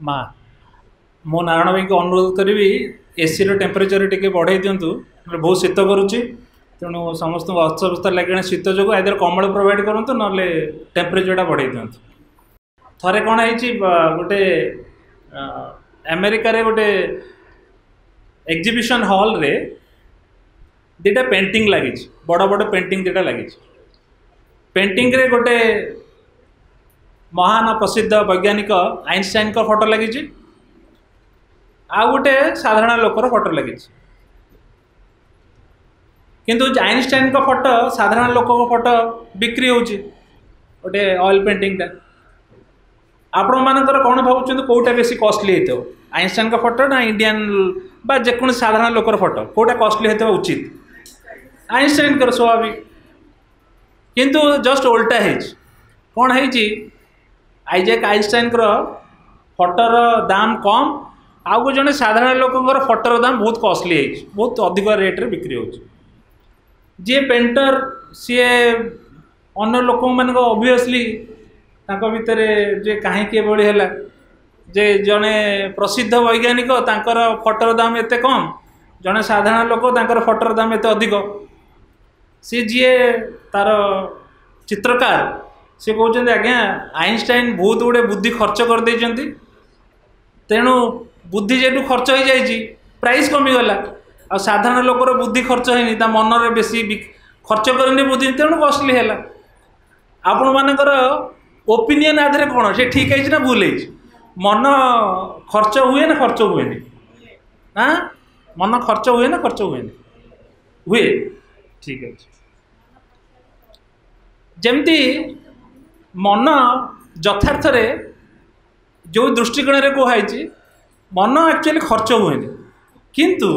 माँ मो नारायण भाई को अनुरोध करी एसी टेम्परेचर टी बढ़े दिंतु बहुत शीत करुच्ची तेणु समस्त अस्वस्थ लगे शीत जो आदर कमल प्रोवाइड करूँ ना टेम्परेचर बढ़े दिंतु थे कौन है गोटे अमेरिका रे गोटे एग्जिबिशन हॉल रे दीटा पेंटिंग लगी बड़ बड़ पेंटिंग दीटा लगी पेंटिंग रे गोटे महान प्रसिद्ध वैज्ञानिक आइंस्टाइन का फोटो लगी आ गोटे साधारण लोकर फोटो लगी किंतु आइंस्टाइन का फोटो साधारण लोक फोटो बिक्री होची गोटे ऑयल पेंटिंग टा आपण मानकर कौन भावुं कौटा बेसी कॉस्टली होता आइंस्टाइन का फोटो ना इंडियन बा जेको साधारण लोकर फोटो कौटा कॉस्टली होता उचित आइंस्टाइन कर स्वाभाविक किंतु जस्ट उल्टा है कौन है आइजैक आइंस्टाइन फोटोर दाम कम आउ जड़े साधारण लोकर फोटोर दाम बहुत कॉस्टली है बहुत अधिक रेट्रे बिक्री हो जी पेंटर सी अन्य लोक मान ऑब्वियसली भितर जे कहीं भली है जे जड़े प्रसिद्ध वैज्ञानिक तांकर फोटोर दाम एत कम जड़े साधारण लोक तांकर फोटोर दाम एत अधिक सी जी तार चित्रकार सी कहते आज्ञा आइंस्टाइन बहुत गुड़े बुद्धि खर्च कर देइचंती तेणु बुद्धि जेटू खर्च हो जाइए प्राइस कमीगला आ साधारण लोकर बुद्धि खर्च होनी मन में बेसी खर्च करनी बुद्धि तेणु कॉस्टली है आपण मानकर ओपिनियन आधार कौन से ठीक है ना भूल है मन खर्च हुए ना खर्च हुए हाँ मन खर्च हुए ना खर्च हुए हुए ठीक है जमती मन यथार्थ जो दृष्टिकोण रे कहुई मन एक्चुअली खर्च हुए किंतु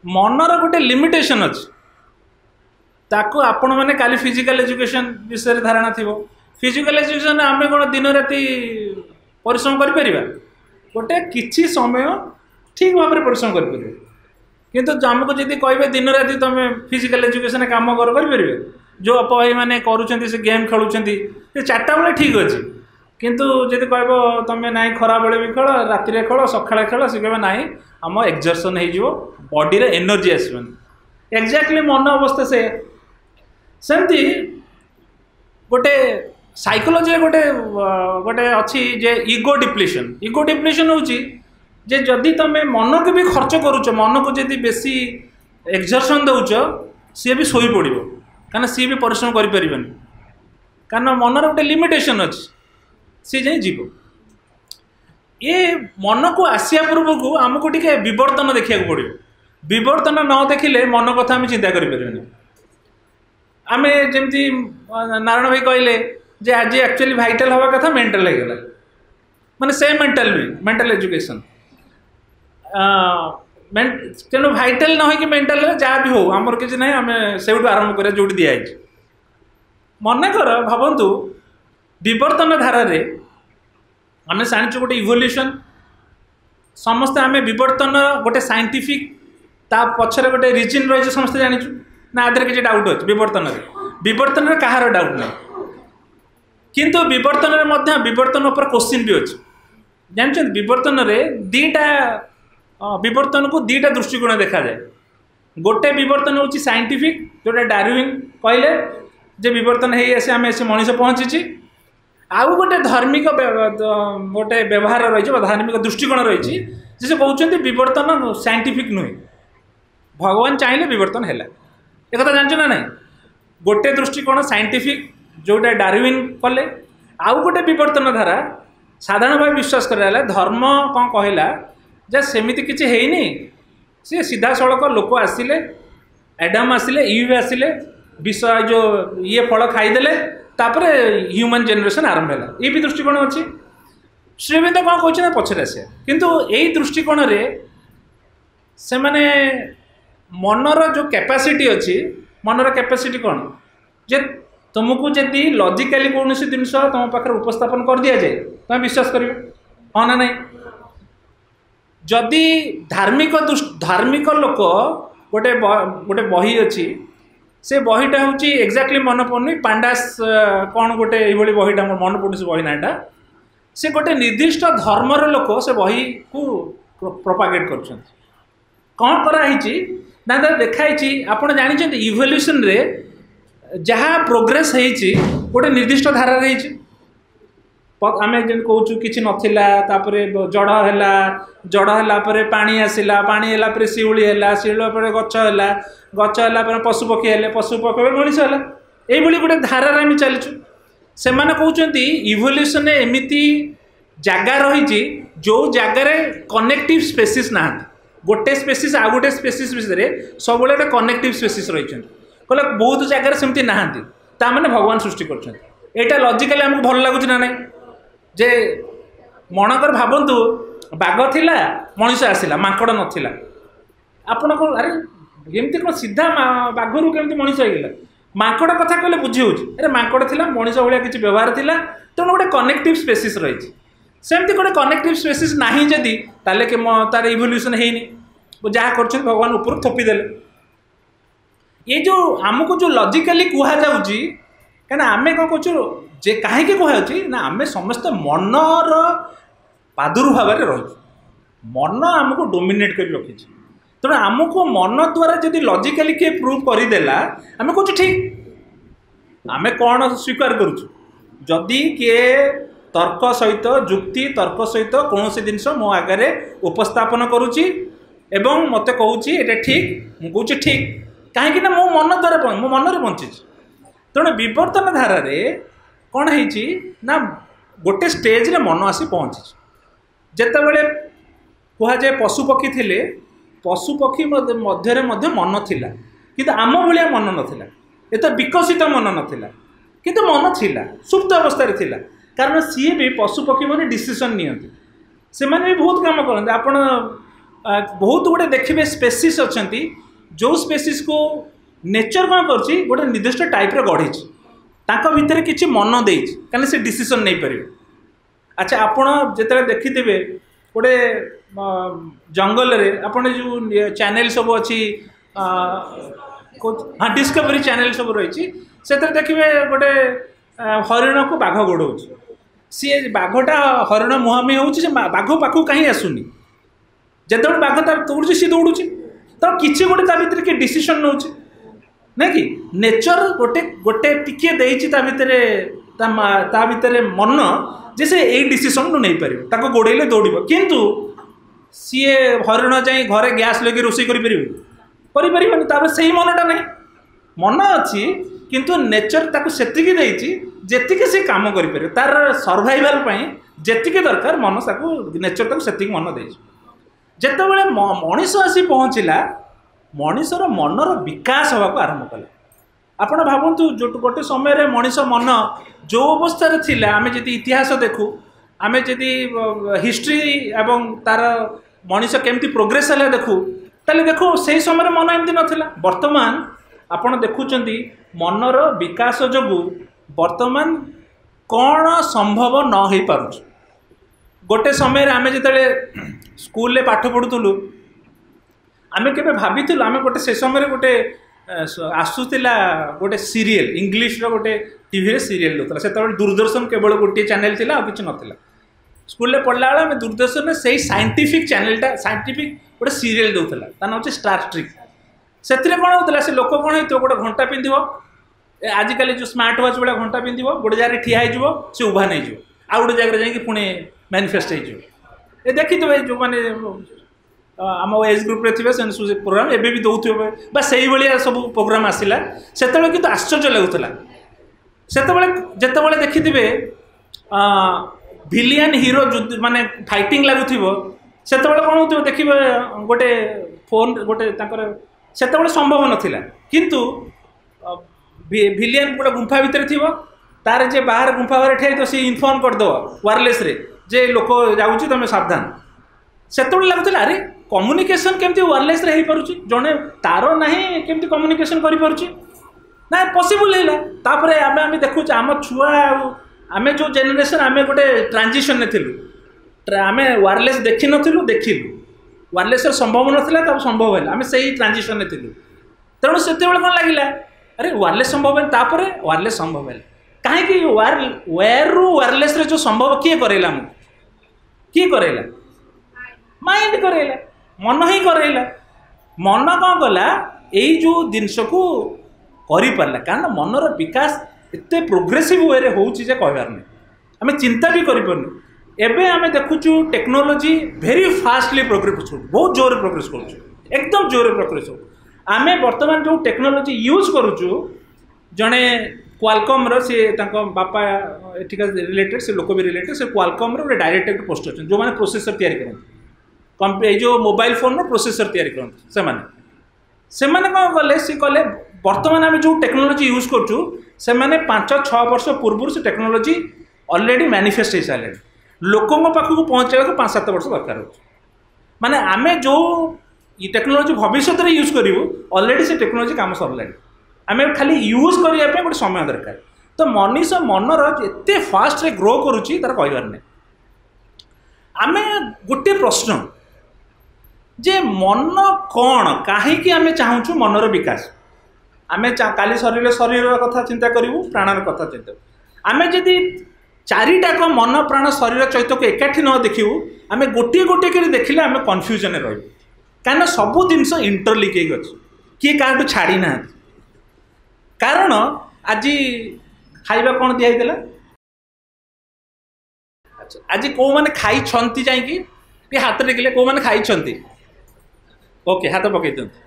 मनर गोटे लिमिटेशन अच्छी ताको आपण मैंने काली फिजिकल एजुकेशन विषय धारणा थी फिजिकल एजुकेशन आम कौन दिन राति परिश्रम कर गोटे किसी समय ठीक भाव में परिश्रम कर किंतु आमको जब कहे दिन राति तुम फिजिकल एजुकेशन काम कर जो अपभाई मैंने करुँच गेम खेलुँच चार्टा बेले ठीक अच्छे किंतु जब कह तुम ना खरा बेले भी खेल राति खेल सका खेल सी कहे ना आम एक्सर्सन हो बॉडी रे एनर्जी आसबनी एक्जाक्टली मन अवस्था से सेमती गोटे साइकोलोजी गोटे गोटे अच्छी जे इगो डिप्लीशन हूँ जे जदि तुम मन को भी खर्च करुच मन को जब बेसी एक्सर्सन दौच सी भी शोई पड़ कहीं सी भी परिश्रम करें कारण मनर गोटे लिमिटेशन अच्छी सी जाए जीव ये मन को आसिया पूर्व को आमको टे बर्तन देखा पड़ो बर्तन न देखिले मन कथा आम चिंता करें आम जमी नारायण भाई कहले जे आज एक्चुअली भाइटाल हवा कथा मेंटल होगा माने सेम मेंटल नुहे मेंटल एजुकेशन तेणु भाइटाल न हो मेंटल जहाँ भी हो आमर किसी ना आम से आरंभ करा जो दिखाई मनकर भावतु विवर्तन धारे आम जाचु गोटे इवोल्यूशन समस्ते आम विवर्तन गोटे साइंटिफिक ता पछरे गोटे रिजन रही समस्ते जाचु ना आदि किसी डाउट अच्छे विवर्तन कहार डाउट ना किंतु विवर्तन पर क्वेश्चन भी अच्छे जानते विवर्तन दीटा विवर्तन को दीटा दृष्टिकोण देखा जाए गोटे विवर्तन हूँ साइंटिफिक जोटा डार्विन कहले जे विवर्तन है आसे आम ऐसे मनीष पहुँची आउ गोटे धार्मिक गोटे व्यवहार रही धार्मिक दृष्टिकोण रही से कहते विवर्तन साइंटिफिक नुहे भगवान चाहिए विवर्तन है एक जानते ना ना गोटे दृष्टिकोण साइंटिफिक जोटा डार्विन कले आउ गोटे विवर्तन धारा साधारण भाव विश्वास कराला धर्म कौन कहला जे सेमिति किछि हेइनी सी सीधा सड़क लोक आसिले एडम आसिले ईव आसिले विष जो ये फल खाईदेले तापर ह्यूमन जेनरेशन आरंभ है ये भी दृष्टिकोण अच्छी श्रीबिंद कौन कहना पचर आसे किंतु यही दृष्टिकोण से माने मनर जो कैपेसिटी अच्छी मनर कैपेसिटी कौन जे तुमको जदि लॉजिकली कौन सी जिन तुम पाखे उपस्थापन कर दि जाए तुम विश्वास कर हाँ ना नहीं जदि धार्मिक लोक गोटे गोटे बही अच्छी से बहीटा हूँ एक्जाक्टली मन पड़नी पांडास कौन गोटे ये बहीटा मन पड़ू से बही नाटा से गोटे निर्दिष्ट धर्मर लोक से बही को प्रोपागेट कर कौन कराई ना देखाई आपड़ जानते इवोल्यूशन रे जहाँ प्रोग्रेस होती गोटे निर्दिष्ट धारा रही आम कौचु कि नापर जड़ है पानी आसला पानी है शिउली है शिउली गच है गच है पशुपक्षी है पशुपक्षी मनीष है ये गोटे धारा आम चलचु से कहते इवोल्यूशन एमती जगह रही जो जगार कनेक्टिव स्पेसीस ना गोटे स्पेसीस आ गोटे स्पेसीस विषय सब गोटे कनेक्टिव स्पेसीस रही कहले बहुत जगार सेमती नहांती ताने भगवान सृष्टि कर लॉजिकली आमको भल लगुच ना ना जे मनकर भावतु बाघ थिला मनीष आसला माकड़ नाला आपण को अरे एमती कौन सीधा बाघरू केमती मनीष होगा माकड़ कथा कहले बुझी हो अरे माकड़ थिला मनीष भाया किसी व्यवहार थिला तेणु गोटे कनेक्टिव स्पेसीस रही सेमती गोटे कनेक्टिव स्पेसीस नहीं जदि ताले के तार इवोल्यूशन है जहाँ कर भगवान ऊपर थोपीदे ये जो आमको जो लॉजिकली कहुच्छी कहीं आम कौन कहूँ जे कहीं कहुच्छी ना आम समस्त मनर प्रादुर्भाव रही मन आमको डोमिनेट कर रखी तेणु आमको मन द्वारा जब लॉजिकली किए प्रूव करदेला आम कहूँ ठीक आम कौन स्वीकार करुदी किए तर्क सहित जुक्ति तर्क सहित कौन सी जिनस मो आगे उपस्थापन करुच्ची एवं मत कहूँ ये ठीक मुझे ठीक कहीं मो मन द्वारा मो मन बंची तेणु विवर्तन धारा कौन है गोटे स्टेज रे मन आसी पहुँची जिते बड़े कहुए पशुपक्षी थे पशुपक्षी मध्य मन थिला किंतु आम भाया मन नाला ये तो विकसित मन नाला किंतु मन थिला सुप्त अवस्था थिला कारण सी भी पशुपक्षी मैंने डिसीजन नियंती से भी बहुत काम करते आप बहुत गुड़े देखिए स्पेसीस अच्छा जो स्पेसीस को नेचर कौन कर गोटे निर्दिष्ट टाइप्र गढ़ी भितर किसी मन दे कहीं से डिसीजन नहीं पारे अच्छा आपड़ जो देखिथे गोटे जंगल रे आपने जो चैनल सब अच्छी हाँ डिस्कवरी चैनल सब रही से देखिए गोटे हरिण को बाघ गोड़ सी बाघटा हरिण मुहांमुही हो बाघ पाखु कहीं आसुनी जो बाघ तार दौड़ सी दौड़ू तो किसी गोटे भर किए डिसीजन नौ ना कि नेचर गोटे गोटे टिके भितर मन जे से यही डिसीजन नहीं पार गोड़े दौड़ किंतु सी हरिण जाए घरे गैस लगे रोषे कर से मनटा नहीं मन अच्छी किंतु नेचर ताको सेतिकी देइछि जेतिके से काम करि परियो तार सर्वाइवल पई जेतिके दरकार मन साको नेचर ताको सेतिकी मन देइछि जेते बेले मनीष आसी पहुँचला मनीषर मनर विकास होगा को आरंभ कला आपण भावतु जो गोटे समय मनीष मन जो अवस्था थिला आमे जदि इतिहास देखु आमे जदि हिस्ट्री एवं तार मनीष केमती प्रोग्रेस है देखु ताले देखो से समय मन एमती नथिला वर्तमान आपण देखुचंती मनर विकास जोगु वर्तमान कौन संभव न हो पारुछ गोटे समय आमे जिते स्कूल रे पाठ पढ़ुलु आमे केबे भाबिथुलु आमे गोटे से समय गोटे आसुला गोटे सीरियल इंग्लिश रो गोटे टीवी रे सीरियल होता से दूरदर्शन केवल गोटे चैनल थिला आ किछ नथिला स्कूल रे पढ़ला बेला आमे दूरदर्शन रे सेही साइंटिफिक चैनलटा साइंटिफिक गोटे सीरियल देउथला ता नाम छै स्टार ट्रेक से कौन होता से लोक कौन हो गोटे घंटा पिंध आजिकल जो स्मार्ट वाच भाया घंटा पिंध गोटे जगह ठिया हो सी उभा नहीं जो आ गोटे जगह जाकि पुणी मैनिफेस्ट हो देखिए जो मैंने आम एज ग्रुप रे थे प्रोग्राम एबे भी दौथे बा से सब प्रोग्राम आसला से कि आश्चर्य लगुला से देखिथे भिलियन हिरो माने फाइटिंग लगुव से कौन हो देखिए गोटे फोन गोटे से संभव नाला किंतु भिलियन गोटे गुंफा भितर थी तार जे बाहर गुंफा बाहर ठे तो सी इनफर्म करदे वायरलेस रे जे लोक जाऊँ तुम सावधान से लगुला अरे कम्युनिकेशन केमती वायरलेस रे हो जड़े तार ना केमती कम्युनिकेशन ना पॉसिबल है आम देखु आम छुआ आम जो जेनेरेशन आम गोटे ट्रांजिशन थिलु आम वायरलेस देखी नथिलु देखिलु वायरलेस संभव नाला तब संभव है आम से ट्रांजिशन थिलु तेणु से कौन लगे अरे वायरलेस संभव है वायरलेस संभव है कहीं वायर रु वायरलेस रे जो संभव किए करेला किए करेला माइंड करेला मन ही करेला मन कौन कला यही जो जिनस को करी पारला कारण मनर विकास एते प्रोग्रेसिव वे रे होउची जे कहबार नहीं आम चिंता भी करि परनु एबे आम देखुचु टेक्नोलोजी भेरी फास्टली प्रोग्रेस बहुत जोर प्रोग्रेस करुचु एकदम जोर प्रोग्रेस आम बर्तमान जो टेक्नोलोजी यूज करुचु जड़े क्वालकम रे बापा एठिका रिलेटेड से लोक भी रिलेटेड से क्वालकम रे डायरेक्ट पोस्ट अच्छे जो मैंने प्रोसेसर तैयारी करते जो मोबाइल फोन प्रोसेसर तैयारी करते से कौन कले सी कले बर्तमान आम जो टेक्नोलोजी यूज करुचु से 5-6 वर्ष पूर्व से टेक्नोलोजी ऑलरेडी मैनिफेस्ट हो सारे लोकों पाखक पहुँचा 5-7 वर्ष दरकार हो माने आम जो टेक्नोलोजी भविष्य में यूज करूँ ऑलरेडी से टेक्नोलोजी काम सरला आम खाली यूज करने गोटे समय दरकार तो मनीष मनर एते फास्ट रे ग्रो करुच्ची तार कहबार नहीं आम गोटे प्रश्न जे मन कौन कहीं आम चाहूँ मनर विकास आम काली शरीर कथा चिंता करूँ प्राणर कथा चिंता आम जदि चारिटाक मन प्राण शरीर चैत को एकाठी न देखू आम गोटे गोटे कर देखिले आम कन्फ्यूजन रही कहीं सबू जिनस इंटरलिंक अच्छे किए क्या छाड़ी ना कारण आज खाइबा कौन दिखाई अच्छा आज कौ मैंने खाई जाकि हाथ देखिले कौ मैंने खाई ओके हाथ पकई दिखाते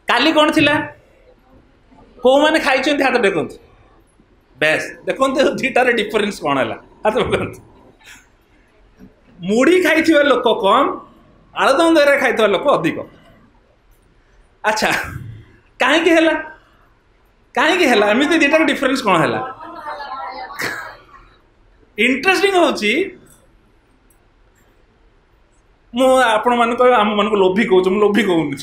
काली कौन थिला कौ मैंने खाई हाथ देखते बेस देखते दुईटार डिफरेन्स कौन है हाथ पकड़ते मुढ़ी खाई लोक कम आलुदम दही खाई लोक अधिक अच्छा कहीं एमती दुईटार डिफरेन्स कौन है इंटरेस्टिंग होची आपण मान आम मान लोभी कहूँ लोभी कहूनी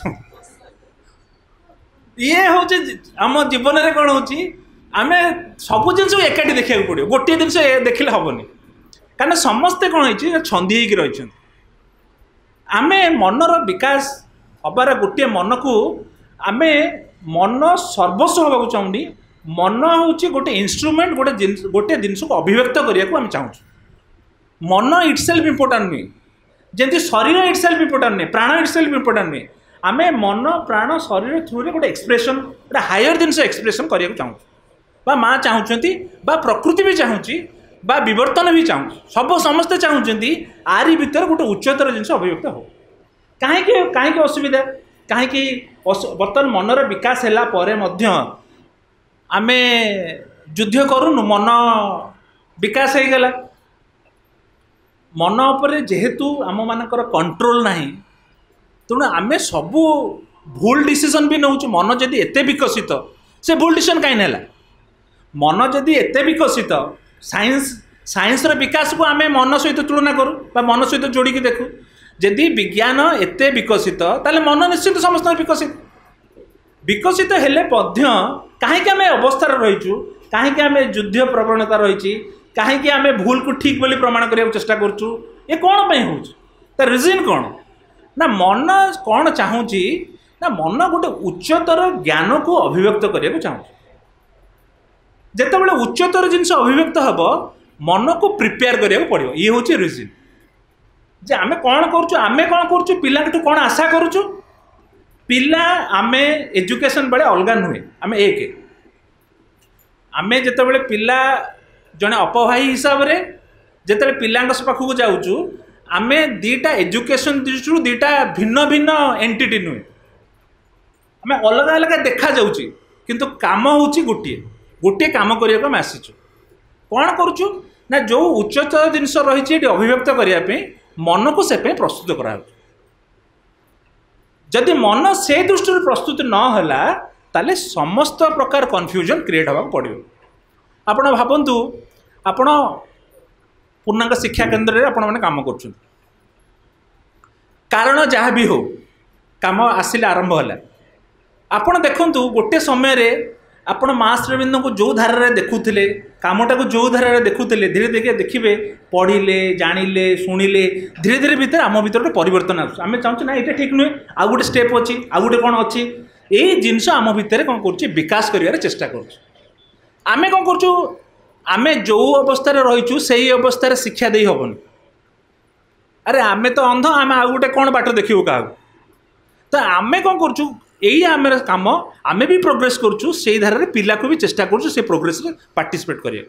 ये हूँ आम जीवन में कौन होची आम सब जिन एकाठी देखा पड़ो गोटे जिन देखिले हेनी कारण समस्ते कौन हो छंदी रही आम मनर विकास हबार गोटे मन को आम मन सर्वस्व होगा चाहूनी मन हूँ गोटे इन्स्ट्रुमेंट गोटे जिनस को अभिव्यक्त करने को आम चाहूँ मन इटसेल्फ इम्पोर्टाट नुहे जमी शरीर इटसेल्फ इम्पोर्टाट नुहे प्राण इटसेल्फ इम्पोर्टाट नुहे आम मन प्राण शरीर थ्रू गोटे एक्सप्रेशन गोटे हायर जिनस एक्सप्रेशन करने को चाहूँ माँ चाहती प्रकृति भी चाहूँगी बर्तन भी चाहूँ सब समस्ते चाहूँगी आरी भितर गोटे उच्चतर जिनस अभिव्यक्त हो कहीं असुविधा कहीं बर्तमान मनर विकास है आम युद्ध करूनु मन विकास हो गला मन उपर जेहेतु आम मानकर कंट्रोल नहीं तेणु आम सबू भूल डिसीजन भी नौ मन जदि एते विकसित से भूल डिसीजन कहीं ना मन जदि एते विकसित साइंस विकास को आम मन सहित तुलना करूँ मन सहित जोड़ी देखू जदि विज्ञान एते विकसित ताले मन निश्चित समस्त विकसित हेले कहीं आम अवस्था रहीचु कहीं आम युद्ध प्रवणता रही कहीं आम भूल को ठीक बोली प्रमाण करने चेष्टा करूँ ये कौन पे हो रिजन कौन ना मन कौन चाहूँगी ना मन गोटे उच्चतर ज्ञान को अभिव्यक्त करने को चाहूँ जिते बड़े उच्चतर जिनस अभिव्यक्त हम मन को प्रिपेयर करने को पड़ो ये हूँ रिजन जे आम कौन करूँ पिला कौन आशा करूँ पिला आम एजुकेशन बेले अलग नुहे आम एक आम जिते पिला जड़े अपभाई हिसाब से जिते पिला पाखक जाऊँ आम दीटा एजुकेशन दृष्टि दीटा भिन्न भिन्न एंटिटी नुहे आम अलग अलग देखा जाऊँगी किंतु काम हूँ गोटे गोटे काम करने को आसीचु कौन करुचु ना जो उच्चतर जिनस रही अभिव्यक्त करने मन को से प्रस्तुत करा जदि मन से दृष्टि प्रस्तुत नहला ताले समस्त प्रकार कन्फ्यूजन क्रिएट होगा पड़ो आपण भावतु आपण पूर्णांग शिक्षा केन्द्र में आपण मैंने काम कर कारण जहाँ भी हो काम आसिले आरंभ है आपण देखु गोटे समय आपण मास रविंद्र को जो धारा देखुले कामटा को जो धारा देखुले धीरे धीरे देखिए पढ़िले जानिले शुणिले धीरे धीरे भीतर आम भीतर गोटे परिवर्तन आम चाहूँ ना ये ठीक नुहे आउ गोटे स्टेप अच्छी आउ गोटे कौन अच्छी यही जिनस आम भितर कौन कर विकास कर चेष्टा करें कौन कर आमे जो अवस्था रहीचु सही अवस्था शिक्षा दे हेनी। अरे आमे तो अंध आमे आ गोटे कौन बाट देखिबो का तो आमे कौन करचु यही आम काम आमे भी प्रोग्रेस करचु से धारा पिला को भी चेष्टा करचु से प्रोग्रेस रे पार्टिसिपेट करिए।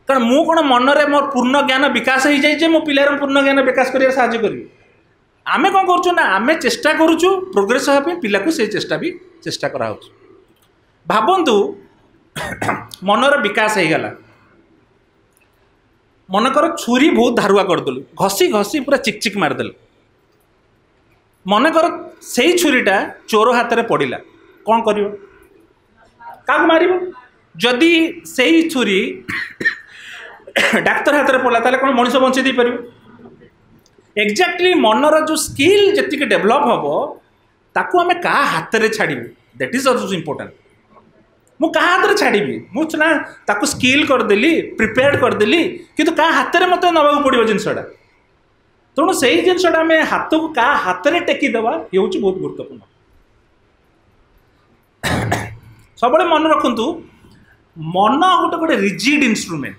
कारण मु कौन मन रे मोर पूर्ण ज्ञान विकास हो जाए मो पिलार पूर्ण ज्ञान विकास करिया साहाय्य करिवे। आमे कौन करचु ना आमे चेष्टा करूचु प्रोग्रेस होबे पिला को से चेष्टा भी चेष्टा करा होछ। भाबंतु मनर विकास हो गला मनकर छुरी बहुत धारुआ करदेलु घसी घसी पूरा चिकचिक मारदेलु मनकर से छुरीटा चोर हाथ में पड़ा कौन कर क्या मार जदि से छुरी डाक्तर हाथ में पड़ा ताले कौन मनुष्य बंचे दे पार एक्जाक्टली मनर जो स्किल जी डेभलप हम ताकू आम क्या हाथ में छाड़ू दैट इज ऑल्सो इम्पोर्टेंट। मु क्या हाथ में छाड़ी मुझे ताकू स्किल करदेली प्रिपेयर करदेली किंतु क्या हाथ में मत नवा पड़ो जिनसा तेणु से जिनसा आम हाथ को क्या हाथ में टेकीदे ये हूँ बहुत गुरुत्वपूर्ण। सब मन रखु मन गोटे गोटे रिजिड इन्स्ट्रुमेंट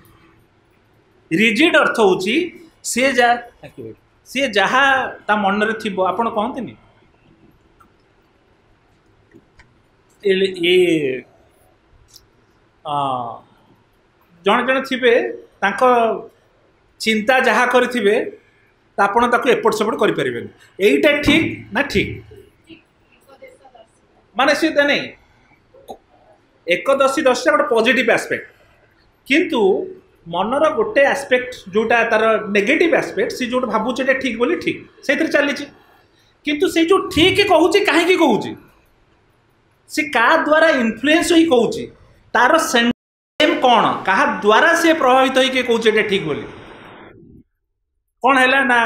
रिजिड अर्थ हूँ सी जहाँ ता मन रे थी आपण कहते ये जड़े जड़े थे चिंता जहाँ करेंगे आपड़ ताको एपट सेपट करें यहीटा ठीक ना ठीक माने सी नहीं एकदशी दशा गोटे पॉजिटिव एस्पेक्ट किंतु मनर गोटे एस्पेक्ट जोटा तार नेगेटिव एस्पेक्ट सी जो भावुचे ठीक बोली ठीक से चली किंतु से जो ठीक कहूँ कहीं कहूँ सी क्या द्वारा इन्फ्लुएंस ही कहूँ तार सेंटेम कौन क्या द्वारा सी प्रभावित होकर कहूँ ठीक बोली कौन है ना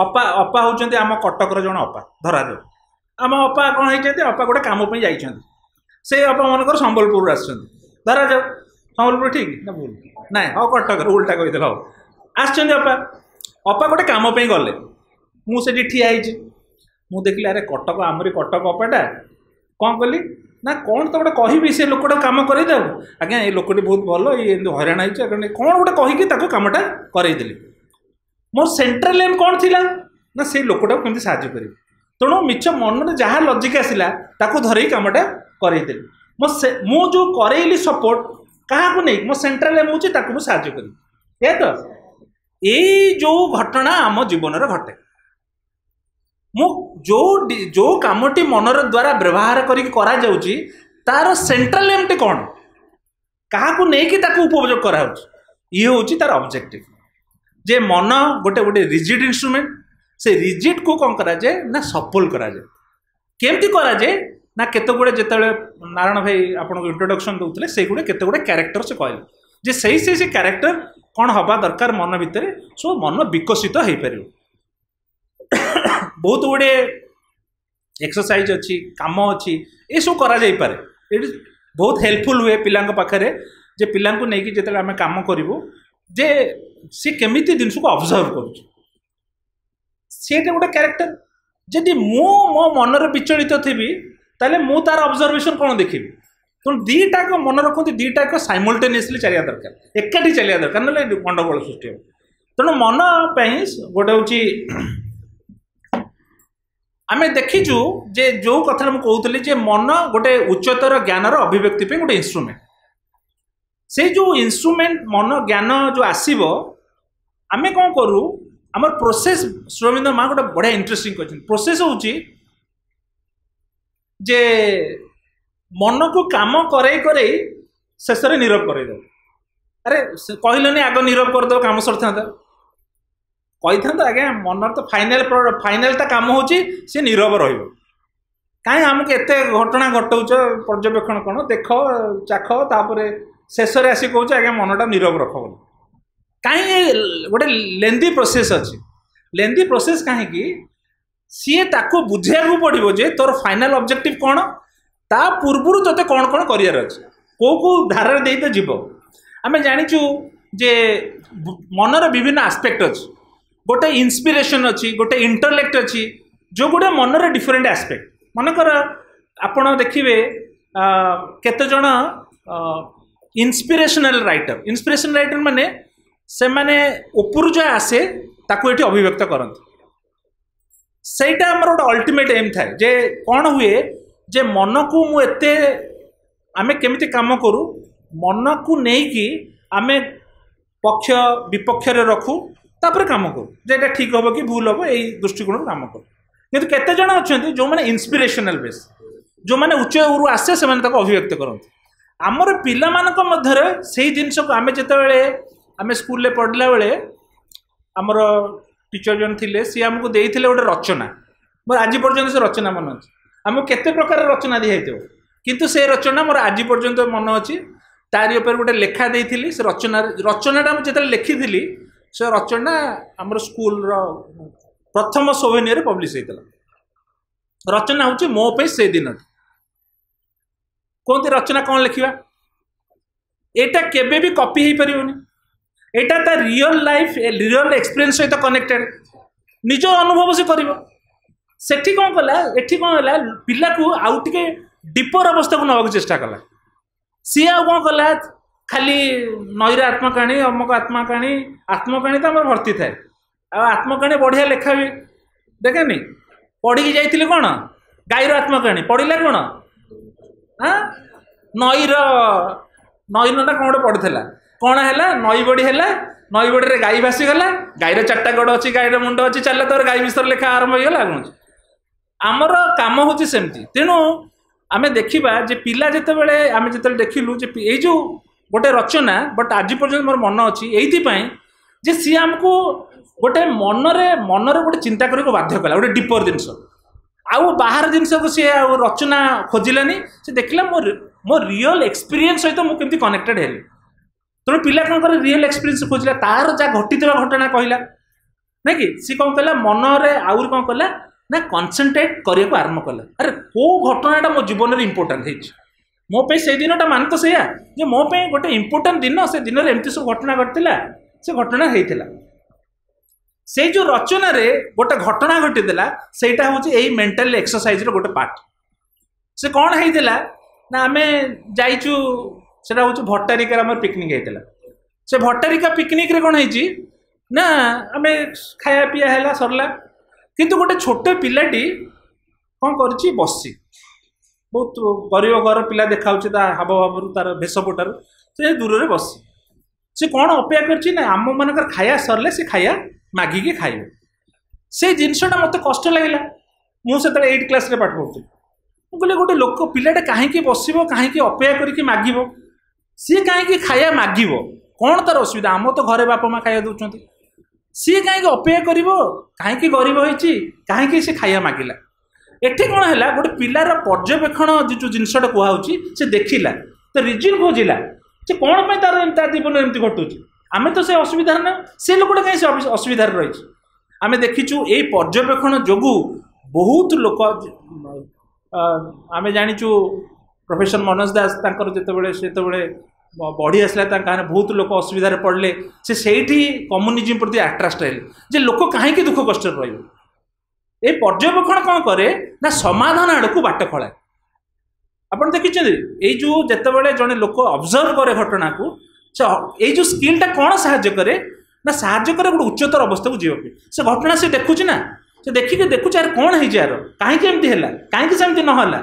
अपा अपा होती आम कटकर जन अपा धरा दे आम अपा कौन होती अपा गोटे कमपाई जाइए से अपा मनकर संबलपुर आसुँच धरा जाओ संबलपुर ठीक ना भूल ना हाँ कटक उल्टा कहीदे हाँ आसपा अपा गोटे कमपाई गले मुझे ठिया मु देखिली अरे कटक आमरी कटक अपाटा कौन कली ना कौन तो गोटे कहि से लोकटा कम करदे आज्ञा ये लोकटी बहुत भल ये हईराण होती कौन गोटे कहीकि कमटा करदेली मोर सेंट्रल एम कौन थी ना से लोकटा केमती साहाଯ୍य करी तेणु मिछ मन जहाँ लजिक आसला ताको धरई कमटा करदेली मो जो करैली सपोर्ट क्या नहीं मो सेंट्रल एम होची ताको साहाଯ୍य करी या तो यही जो घटना आम जीवन घटे मु जो जो कामटी मनर द्वारा व्यवहार करा जाउची तार सेंट्रल एम टे कौन क्या नहीं उपभोग करा ये हूँ तार ऑब्जेक्टिव जे मन गोटे गोटे रिजिड इन्स्ट्रुमेंट से रिजिड को कौन करा जाए ना सफल करा जाए केमती करा जाए ना केते गुड़े जिते नारायण भाई आपको इंट्रोडक्शन दूसरे से गुड़े केते गुड़े क्यारेक्टर से कहले जे से क्यारेक्टर कौन हवा दरकार मन भितर सो मन विकसित हो पार बहुत गुड़े एक्सरसाइज अच्छी काम अच्छी ये सब करा जाई पारे ये बहुत हेल्पफुल हुए पिला पाखे जे पिला नहीं जिते आम कम करूँ जे सी केमिति जिन को ऑब्जर्व कर गोटे क्यारेक्टर जदि मु मो मनर विचलित थी ताले मु तार ऑब्जर्वेशन कौन देखी तो दीटा को मन रखते दीटा को साइमल्टेनियसली चलिया दरकार एकाठी चलिया दरकार ना गंडगोल सृष्टि हो तेणु मन गोटे हूँ आम देखीचु जे जो कथा मुझे कहूली मन गोटे उच्चतर ज्ञानर अभिव्यक्ति गोटे इन्स्ट्रुमेंट से जो इन्स्ट्रुमेंट मन ज्ञान जो आसब आम कौन करूँ आम प्रोसेस सुरविंदर माँ गोटे बढ़िया इंटरेस्टिंग क्वेश्चन प्रोसेस हूँ जे मन को काम करे शेष में नीरव करदे अरे कहलनि आग नीरव करदे काम सर था कही था आज्ञा मन तो फाइनाल काम हूँ सी नीरव रही आमको एत घटना घटाऊच पर्यवेक्षण कौन देख चाख तापर शेष में आसिक कौच आज्ञा मनटा नीरव रख कहीं गोटे लेंदी प्रोसेस अच्छी लेंदी प्रोसेस कहीं सी ताको बुझे पड़ो जे तोर फाइनाल ऑब्जेक्टिव कौन ता पूर्वर तोते कौन कौन करार अच्छे कौ धारा दे तो जीव आम जाचु जे मनर विभिन्न आस्पेक्ट अच्छी गोटे इन्स्पिरेशन अच्छी गोटे इंटरलेक्ट अच्छी जो गोटे मनर डिफरेंट आस्पेक्ट मनकर आपण देखिए केते जण इन्स्पिरेशनल राइटर माने से माने ऊपर जो आसे ताको एठी अभिव्यक्त करंत सेटा हमर गोटे अल्टीमेट एम थाए जे कौन हुए जे मन को मु एते आमे केमिति काम करू मन को नहीं कि आमे पक्ष विपक्ष रे रखू तापर काम करू जेटा ठीक हम कि भूल हम यही दृष्टिकोण काम करू किंतु केते जण अछंती जो माने इंस्पिरेशनल बेस जो माने उच्च उरु आसे से माने ताको अभिव्यक्त करंती आमर पिला मानक मध्यरे सेही जिंस को आमे जेते बेले आमे स्कूल ले पढ़ला बेले आमर टीचर जन थिले सी हमको देइथिले गोटे रचना मोर आज पर्यंत से रचना मन अछि हमको केते प्रकार रचना दी हेतो किंतु से रचना मोर आज पर्यंत मन अछि तारी ऊपर गोटे लेखा देइथिली से रचनाटा जेते लिखिथिली से रचना आमर स्कूल रो प्रथम सोवेनियर पब्लिश हेतला रचना होची मो पे से दिन कोनती रचना कौन लिखिबा एटा केबे भी कॉपी हे परियोनी एटा ता रियल लाइफ रियल एक्सपीरियंस सहित कनेक्टेड निज अनुभव से करिवो सेठी कौन कला एठी कौन होला पिला को आउ टिके डीपर अवस्था को नवा चेष्टा कला सी आ कौन कला खाली नईर आत्मकाणी अमक आत्मकाणी तो आम भर्ती थाए आत्मकाणी बढ़िया लेखा भी देखे नहीं पढ़ी जाइए कौन गाईर आत्मकाणी पढ़ला कौन हाँ नईर नईनटा कौन गोटे पढ़ुला कौन है नई बड़ी है नई बड़ी गाई भासीगला गाईर 4टा गोड़ अच्छी गाईर मुंड अच्छी चल तर गाई विषय लेखा आरंभ होगा कौन आमर कम हूँ सेमती तेणु आम देखा जे पिला जिते आम जो देखिलु ये जो गोटे रचना बट आज पर्यटन मोर मन अच्छी ये जे सी आमको गोटे मनरे गोटे चिंता करने बाध्य कला गोटे डीपर जिनस आउ बाहर जिनस को सी रचना खोजिलानी से देखला मो रियल एक्सपीरियंस सहित मुझे कनेक्टेड है तेणु पिला कौन कर रियल एक्सपीरियंस खोजला तार जहाँ घटी घटना कहला ना कि सी कौन कला मनरे आउर कौन कला ना कनसेंट्रेट करने को आरंभ कला अरे को घटनाटा मो जीवन में इंपोर्टाट है मो पे से दिनटा मान तो सैया जे मो पे गोटे इंपोर्टाट दिन से दिन में एमती सब घटना घटला से घटना होता से जो रचना रे गोटे घटना घटीला सेटा हूँ यही मेंटल एक्सरसाइज रो गोटे पार्ट से कौन होता ना आम जाइचु सेटा हूँ भट्टारिका आम पिकनिक होता से भट्टारिका पिकनिक रे कौन है ना आम खाया पिया है सरला किंतु गोटे छोटे पिलाटी कौन कर बसी बहुत गरीब घर पिला देखा हाव भाव तार भेषपोटार से दूर में बसी से कौन अपेक्षा कर आम मान खाया सरले से खाया मागिकी खाइबे से जिनसटा मत कष्ट लगे मुझे 8 क्लास पाठ पढ़ुी मुझे गोटे लोक पिलाटा कहीं बसब कहीं अपेक्षा करके मागिब सी कहीं खाया मागिब कौन तार असुविधा आम तो घरे बापा माँ खाया दौरान सी कहीं अपेक्षा कर कहीं गरीब होती कहीं से खाया मागिला एठी कौन है गोटे पिलार पर्यवेक्षण जो जिनसटा कहुच्छी से देखला तो रिजन खोजिला से कौन पर तार जीवन एमती घटू आमे तो से असुविधा ना से लोकटा कहीं असुविधा रही आम देखीचु यही पर्यवेक्षण जोगु बहुत लोक आम जाचु प्रोफेसर मनोज दास जिते बढ़ी आसला बहुत लोक असुविधा पड़े से कम्युनिज्म प्रति आट्रास्ट है जे लोक कहीं दुख कष्ट ये पर्यवेक्षण कौन करे ना समाधान आड़ को बाट खलाए आपड़ देखिए ये जो जिते जड़े लोक ऑब्जर्व करे घटना को ये जो स्किलटा कौन साहाय्य करे ना साहाय्य करे गोटे उच्चतर अवस्था को जीवाई से घटना से देखुची ना से देखिए देखुच यार कौन है यार कहीं एमती है कहीं सेमती नहला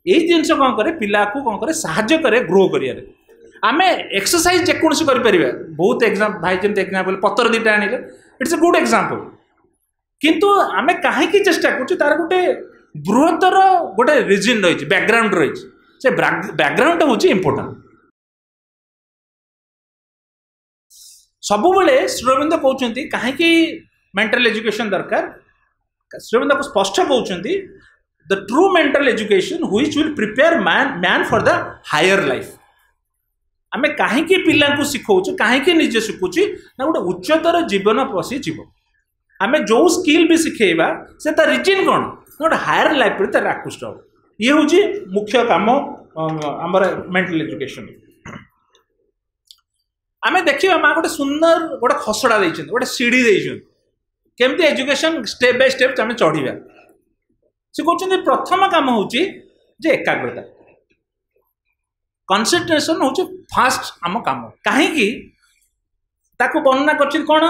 यही जिनस कौन करे पिला को कौन करे साहाय्य करे ग्रो करियारे आम एक्सरसाइज जेकोसी कर बहुत एग्जाम भाई जमी एग्जाम्पल पतर 2टा आने इट्स ए गुड एग्जाम्पल किंतु आम कहीं चेष्टा कर तार गोटे बृहत्तर गोटे रिजन रही बैकग्राउंड रही से बैकग्राउंड हूँ इंपोर्टाट सबुबले श्रीअरविंद कहते कहीं मेंटल एजुकेशन दरकार श्रीअरविंद को स्पष्ट कहते the true mental education which will prepare man for the higher life आम कहीं पिला शिखौचे कहीं निजे शिखुची ना गोटे उच्चतर जीवन पशि जीव आम जो स्किल भी शिखेबा से तार रिजन कौन गोटे हायर लाइफ पर तार आकृष्ट हो ये हूँ मुख्य काम आमर मेंटल एजुकेशन आम देखा माँ गोटे सुंदर गोटे खसड़ा देते गोटे सीढ़ी देते केमती एजुकेशन स्टेप बाय स्टेप आम चढ़ा से कहते प्रथम काम हूँ एकाग्रता कनसेंट्रेशन हूँ फास्ट आम कम कहीं ताकू वर्णना कर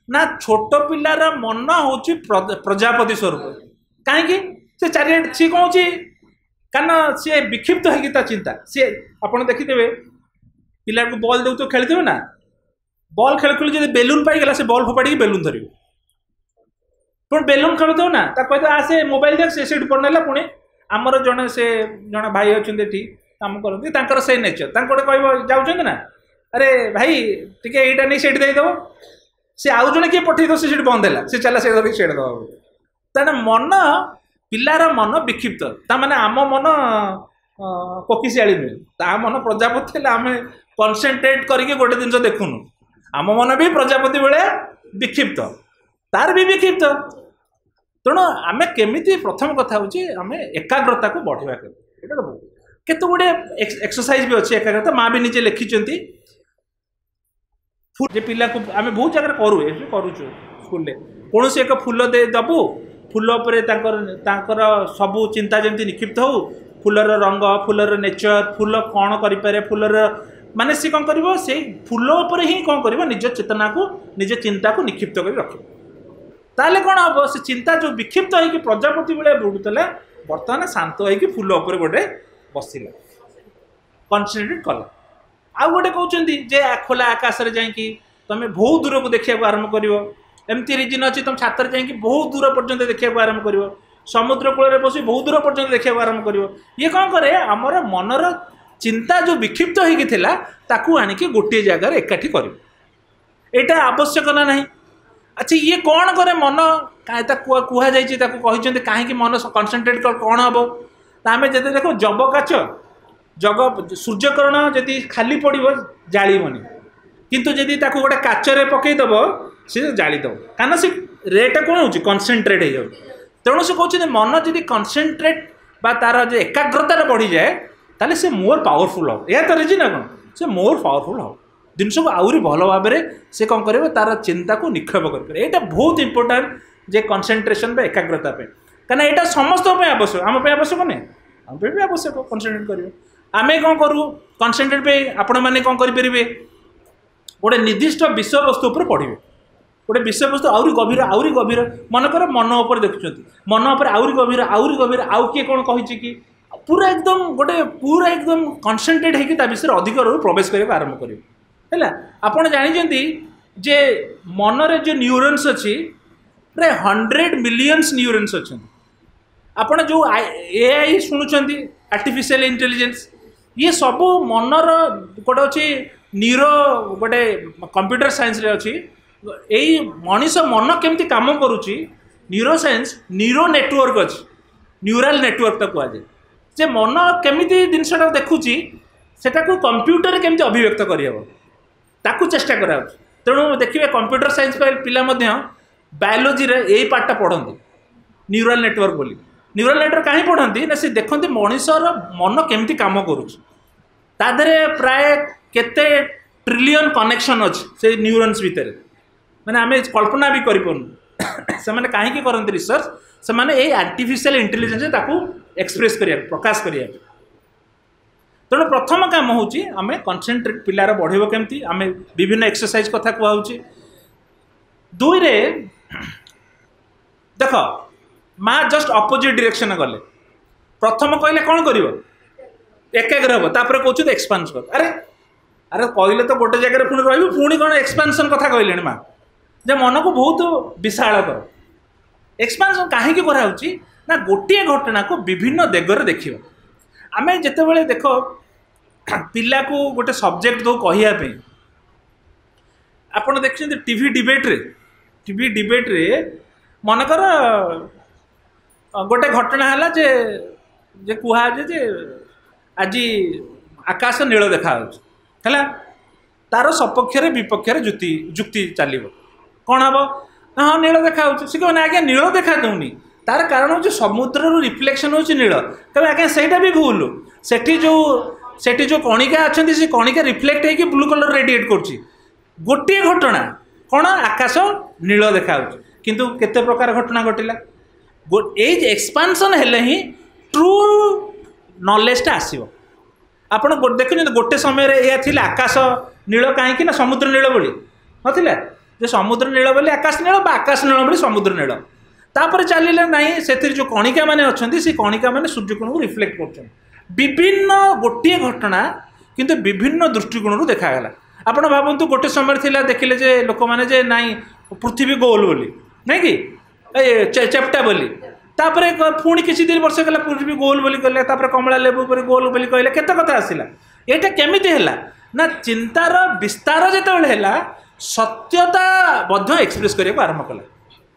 ना छोट पिलार मन हूँ प्रजापति स्वरूप कहीं से चारिट सी कौन कारण सी विक्षिप्त होता चिंता सी आप देखिथे पिला को बॉल दे तो खेलते ना बॉल खेल खेल जो बेलून पाईगला से बॉल फोपाड़ी बेलून धर पुणी बेलून खेलुथ ना कहते आसे मोबाइल देख से पढ़ने पुणी आमर जड़े से जड़े भाई अच्छा कम करते से नेचर कह जाऊँ ना अरे भाई टी यहीटा नहीं सीट देदेव सी आउ जड़े किए पठेद से बंद है सी चला से धरिक सीट दब तेना मन पिलार मन विक्षिप्त ताने आम मन कोकिशियाली नुहे ता मन प्रजापति आम कनसेंट्रेट करके गोटे जिन देखुनु आम मन भी प्रजापति बेले विक्षिप्त तार भी विक्षिप्त तेणु आम केमी प्रथम कथा हूँ आम एकाग्रता को बढ़ावा केत गुड़े एक्सरसाइज भी अच्छी एकाग्रता माँ भी निजे लिखिं पिला को आम बहुत जगह करूँ स्कूल कौन से एक फूल दे दबू फूल पर सबू चिंता जमी निक्षिप्त हो फूलर रंग फूलर नेचर फूल कौन करे फूलर माने सी कौन कर फूल पर ही कौन कर निज चेतना को निज चिंता को निक्षिप्त कर रख ताले कौन हम से चिंता जो विक्षिप्त हो प्रजापति बेले बुड़ूला बर्तमान शांत हो फूल उपर गोटे बसला कनसेंट्रेट कला आउ गोटे कहते जे खोला आकाश में जाकि तुम बहुत दूर को देखा आरंभ कर एमती रिजन अच्छी तुम छात्र जाकि बहुत दूर पर्यटन देखा आरंभ कर समुद्र कूल बस बहुत दूर पर्यटन देखा आरंभ कर ये कौन करे आमर मनर चिंता जो विक्षिप्त होता आणिकी गोटे जगार एकाठी कर यहाँ आवश्यक ना नहीं अच्छा ये कौन करे मन कहुई कहीं मन कनसेंट्रेट कौन हम आम जब देखो जब काच जग सूर्यकरण जदि खाली पड़ो जाड़बनी किंतु जदि गोटे काचरे पकईदेव सी जाड़ीदेव कारण से रेट कौन हो कनसेंट्रेट हो तेणु से कहते मन जदि कनसेंट्रेट बा तार जो एकाग्रतार बढ़ी जाए ताले से मोर पावरफुल हो यह तो रिजन कौन से मोर पावरफुल हो जिनस को आहरी भल भाव से कौन कर तार चिंता को निक्षेप कर यहाँ बहुत इंपोर्टाट जे कनसेंट्रेशन बा एकाग्रता कहीं यहाँ समस्त आवश्यक आम आवश्यक नहीं आम भी आवश्यक कनसेंट्रेट कर आम कौन करूँ कनसेंट्रेट पे आपण मैंने कौन करेंगे गोटे निर्दिष्ट विषय वस्तु पर पढ़े गोटे विषय वस्तु आहरी गभीर मनकर मन उपर देखुं मन उपर आहरी गभीर आउ किए कौन कही कि पूरा एकदम गोटे पूरा एकदम कनसेंट्रेट होता विषय अधिक प्रवेश करने आरंभ कर आपड़ जानते जे मनरे जो न्यूरॉन्स अच्छी प्राय 100 मिलियंस न्यूरॉन्स अच्छे आपड़ जो एआई शुणुंट आर्टिफिशियल इंटेलिजेंस ये सब मनर गोटे अच्छी न्यूरो गोटे कंप्यूटर साइंस रे अच्छी यही मनीष मन केमती काम करुच्ची न्यूरो साइंस न्यूरो नेटवर्क अच्छी न्यूराल नेटवर्क तो कहुए जे मन केमिति जिनसा देखुची सेटा को कंप्यूटर केमती अभिव्यक्त करहब ताकू चेष्टा करा तेणु देखिए कंप्यूटर साइंस पिला बायोलोजी रे यही पार्टा पढ़ती न्यूराल नेटवर्क बोली न्यूराल नेटवर्क कहीं पढ़ती ना से देखते मनीषर मन केमती काम करुँचे प्राय केते ट्रिलियन कनेक्शन अच्छे से न्यूरॉन्स भितर माने आम कल्पना भी करें से मैंने कहीं करते रिसर्च से मैंने ये आर्टिफिशियल इंटेलिजेंस ताकू एक्सप्रेस करिया प्रकाश करिया तेणु प्रथम काम हूँ आम कनसेंट्रेट पिलार बढ़ेब केमती आम विभिन्न एक्सरसाइज कथा कहूँ दुई रे देख माँ जस्ट अपोजिट डायरेक्शन गले प्रथम कहले कौन कर एकाग्र हम तापर कहूँ एक्सपांशन कर अरे अरे कहले तो गोटे जगह पुणी रही पुणी कौन एक्सपांशन कथा कहले माँ जे मन को बहुत विशाल कर एक्सपांशन कहीं कराऊँच ना गोटे घटना को विभिन्न दिगरे देखिए आम जिते देख पिला को गोटे सब्जेक्ट दो कहवाई आपड़ देखते टीवी डिबेट रे मनकर गोटे घटना है जे कहुए जे आज आकाश नील देखा है तार सपक्ष विपक्ष जुक्ति चलो कौन हम हाँ नील देखा सी कहना आज्ञा नील देखा दूनी तार कारण हूँ समुद्र रिफ्लेक्शन हूँ नील कहे आज्ञा सहीटा भी भूल सेठी जो कणिका अच्छा से कणिका रिफ्लेक्ट होगी ब्लू कलर रेडिएट कर गोटे घटना कौन आकाश नील देखा किंतु केते प्रकार घटना घटिला एक्सपांशन हेले ही ट्रू नॉलेजटा आसो ଆପଣ देखते गोटे समय यह आकाश नील कहीं ना समुद्र नील बोली नथिला जे समुद्र नील बोली आकाश नील आकाश नील बोली समुद्र नील तापर चलिए नाई से जो कणिका मैंने अच्छा से कणिका मैंने सूर्यकोण को रिफ्लेक्ट कर विभिन्न गोटे घटना किंतु विभिन्न दृष्टिकोण देखागला आपण भावतु गोटे समय थिला देखिले जे लोक मैंने जे नाई पृथ्वी गोल बोली नहीं कि चेप्टा बोली तापर पुणी किसी दिन वर्ष गला पृथ्वी गोल बोली कहले तापर कमला लेबू पर गोल बोली कहले केते कथा आसिला एटा केमिति हैला ना चिंतार विस्तार जेतेबेले हैला सत्यता बद्ध एक्सप्रेस करिया को आरंभ कला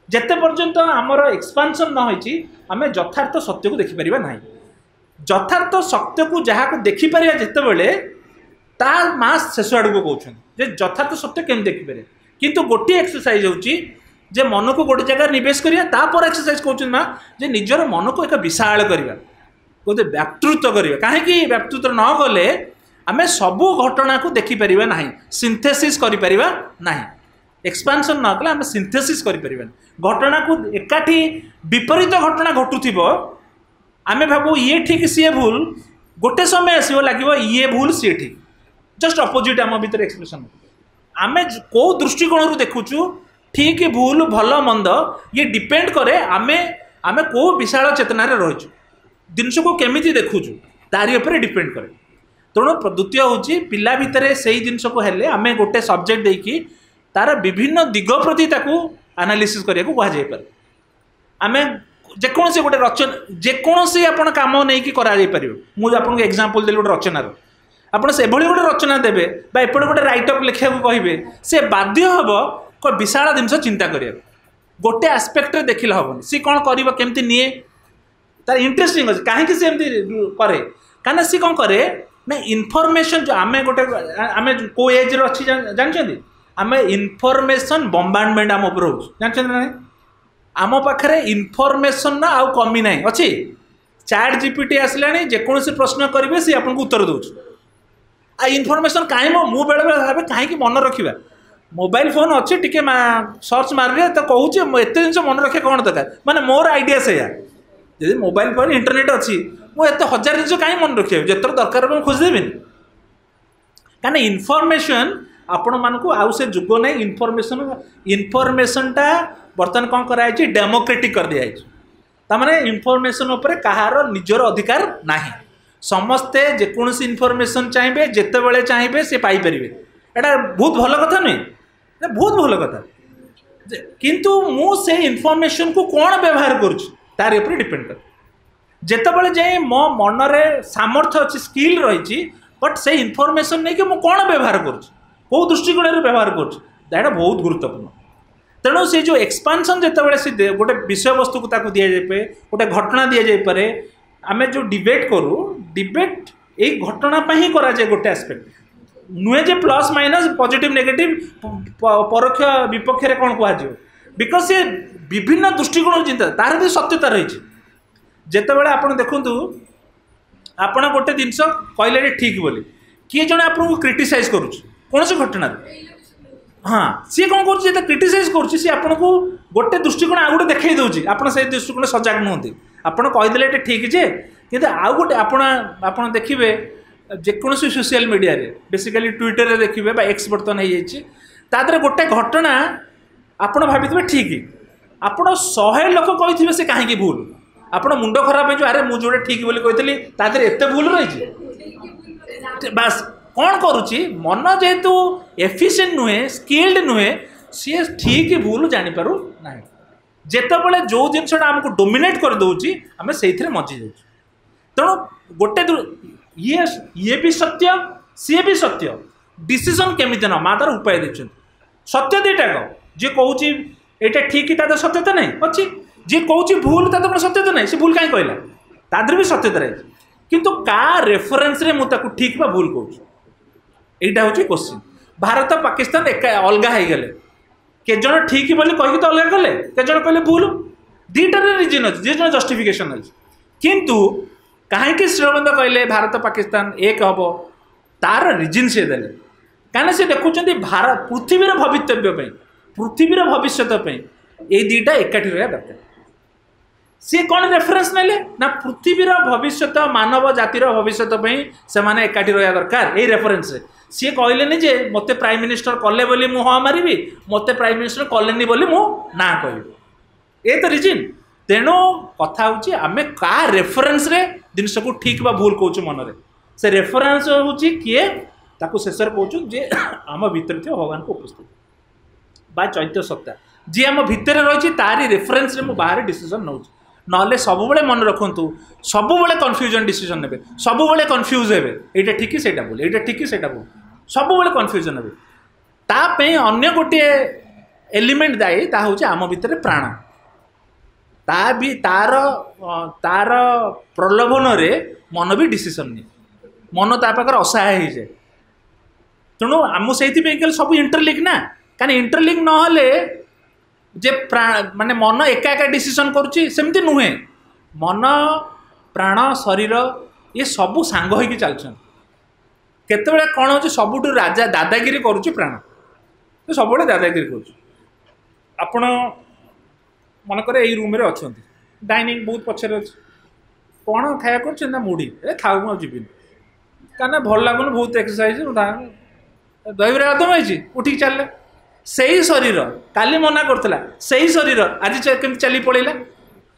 जेते पर्यंत आमर एक्सपांशन न होईची आमे यथार्थ सत्य को देखि परिबा नाही यथार्थ सत्य को जहा को देखि परिया जेतेबेले ता मास शेष आड़ को कहउछन जे यथार्थ सत्य केम देखि परिया किंतु गोटी एक्सरसाइज होउची जे मन को गोटे जगह निवेश करिया तापर एक्सरसाइज कहउछन ना जे निजर मन को एक विशाल करिया गोटे व्याप्तृत्व करिया काहे कि व्याप्तृत्व न गले आमे सबु घटना को देखि परिबा नाही सिंथेसिस करि परिबा नाही एक्सपांशन न कले आमे सिंथेसिस करि परिबा घटना को एकाठी विपरीत घटना घटुथिबो आमे भाबो ये ठीक सी भूल गोटे समय आसीबो लागिबो ये भूल सी ठीक जस्ट अपोजिट आम भीतर एक्सप्रेशन आमे को दृष्टिकोण रु देखुचु ठीक भूल भल मंद ये डिपेंड करे आमे आमे को विशाल चेतना रे रहिचु जिनस को केमिति देखुचु तारी ऊपर डिपेंड करे तेणु द्वितीय हूँ पिला भितर से जिनस को हेले आमे गोटे सब्जेक्ट देकी तार विभिन्न दिग प्रति ताकू एनालिसिस करिया को कहा जाय पारे आमे जेकोसी गोटे रचना जेकोसी आपण काम नहीं कि करा जाय परिबो मु आपन एग्जांपल देली गोटे रचनार आपण से भली गोटे रचना देबे बा एपटे गोटे राइट अप लिखिया को कहिबे से बाध्य हबो को विशाल जिनस चिंता करिया गोटे एस्पेक्ट रे देखिला हबो सी कोन करबो केमति निए तार इंटरेस्टिंग अछि काहे कि से एमति करे काना सी कोन करे ना इनफॉरमेशन जो आमे गोटे आमे को एज रे अछि जानछथि आमे इनफॉरमेशन बम्बार्डमेंट आम ऊपर हो जानछथि ना आम पाखरे इनफॉरमेशन ना आउ कमी नाही अछि चैट जीपीटी आसलानी जेकोसी प्रश्न करिवे से आपन को उत्तर दोछ आ इनफॉरमेशन काहे मु बेले बेले भाबे काहे कि मन रखिबा मोबाइल फोन अच्छे टिके सर्च मारे तो कहूँ एत जिन मन रखे कौन दरकार माने मोर आइडिया से जब मोबाइल फोन इंटरनेट अच्छी मुझे हजार जिन कहीं मन रखिए जिते दरकार खोजदेवी कहीं इनफॉरमेशन आपण मान को आउ से जुग ना इनफॉरमेशनटा बर्तमान कौन कराई डेमोक्रेटिक कर दिखाई तमाने इनफॉरमेशन उपर कहार निजर अधिकार नाही समस्ते जेकोसी इनफॉरमेशन चाहिए जिते बड़े चाहिए सी पाइपर एटा बहुत भल कथा नहीं बहुत भल कथा किंतु मु से इनफॉरमेशन को कौन व्यवहार करुँच तार ऊपर डिपेंड कर जितेबाला जाए मो मनरे सामर्थ्य अच्छी स्किल रही बट से इनफॉरमेशन नहीं कि मु कौन व्यवहार करुँच कौ दृष्टिकोण व्यवहार करुँच बहुत गुरुत्वपूर्ण तेणु से जो एक्सपांशन जितेबाला से गोटे विषय वस्तु को ताकू दि जाए गोटे घटना दि जाए आमे जो डिबेट करूँ डिबेट यही घटना ही करा जाए गोटे एस्पेक्ट नुहे जे प्लस माइनस पॉजिटिव नेगेटिव परोक्ष विपक्ष रे कौन कह बिकज से विभिन्न दृष्टिकोण चिंता तार भी सत्यता रही जितेबाला आप देखु आपण गोटे जिनस कहले ठीक बोली किए जड़े आपको क्रिटिसाइज करुँच कौन सी घटना हाँ सी कौन कर क्रिटिसाइज करुँच सी आपको गोटे दृष्टिकोण आउ गोटे देखई दूसरी आप दृष्टिकोण सजग नुहति आपड़ कहीदेले ये ठीक जे कि आउ गोटे आप देखिए जेकोसी सोशल मीडिया रे बेसिकली ट्विटर रे देखिए एक्स बर्तन हो जाए गोटे घटना आपड़ भावी ठीक आपड़ 100 लोक कही से कहीं भूल आपड़ मुंड खराब हो अरे मुझे जोड़े ठीक बोली कही तादर एत भूल रही बास कौन करुच्ची मन जेहेतु एफिशिएंट नुहे स्किल्ड नुहे सी ठीक भूल जानीपारू ना जितेबाला जो जिनसा आमको डोमिनेट कर दूची आम से मजी जाऊँ तेणु गोटे ये भी सत्य सी भी सत्य डिसीजन केमिति ना माँ तार उपाय देखते सत्य दुईटाक जी कौच ये ठीक ताद सत्यता नहीं अच्छी जी कौच भूल ताद कौन सत्यता नहीं से भूल कहीं कहला तादर भी सत्यता रही किंतु का रेफरेन्स रे मुझे ठीक बा भूल कहूँ यहाँ हूँ क्वेश्चन भारत पाकिस्तान एक अलग हो गले के जन ठीक बोली कहीकि तो अलग कले के जन कहले भूल दुईटार रिजन अच्छे जी जस्टिफिकेशन अच्छे किंतु कहीं श्रीअरविंद कहले भारत पाकिस्तान एक हम तार रिजन सी देले कहीं से देखुं भारत पृथ्वीर भवितव्य पृथ्वीर भविष्य ये दुईटा एकाठी रहा दरकार सी कौन रेफरेन्स नेले ना पृथ्वीर भविष्य मानव जातिर भविष्य से माने एकाठी रहा दरकार यही रेफरेन्स सी कहले जे मते प्राइम मिनिस्टर कले बोली मु हाँ मारिबी मते प्राइम मिनिस्टर कलेनी बोली मु ना कहबी ये तो रिजन तेणु कथा हूँ आम का रेफरेन्स रे जिनस को ठीक बा भूल कहूँ मन से रेफरेन्स हूँ किए ताकू शेष कहूँ जे आम भितर थी भगवान को उपस्थित बा चैत्य सत्ता जी आम भितर रही तारी रेफरेन्स रे मु बाहर डिसीजन नौ ना सब मन रखु सब कन्फ्यूजन डिसीजन ने सब कन्फ्यूज हे ये ठीक से बोल ये ठीक से बोल सब कन्फ्यूजन हे तापे अन्य गोटे एलिमेंट दायी ता हूँ आम भितर प्राण ता भी तार तार प्रलोभन रे मन भी डिसीजन नहीं मन ता पाखर असहाय हो जाए तेणु आम से सब इंटरलिंक ना कहीं इंटरलिंक ना जे माने मन एका एका डिसीजन करुच्ची सेमती नुहे मन प्राण शरीर ये सबू सांग होगी चलते केतबेले कौन हो सबुठ राजा दादागिरी करुच्ची प्राण सब दादागिरी कर मनकर यही रूम रे अच्छा डाइनिंग बहुत पछरे अच्छे कौन खाया कर मुढ़ी ए खाऊ मुझे जीवन क्या भल लगुन बहुत एक्सरसाइज दहीबरा गाधम उठिक चलले सही शरीर काली मना करथिला सही शरीर आज केमती चली पड़ेगा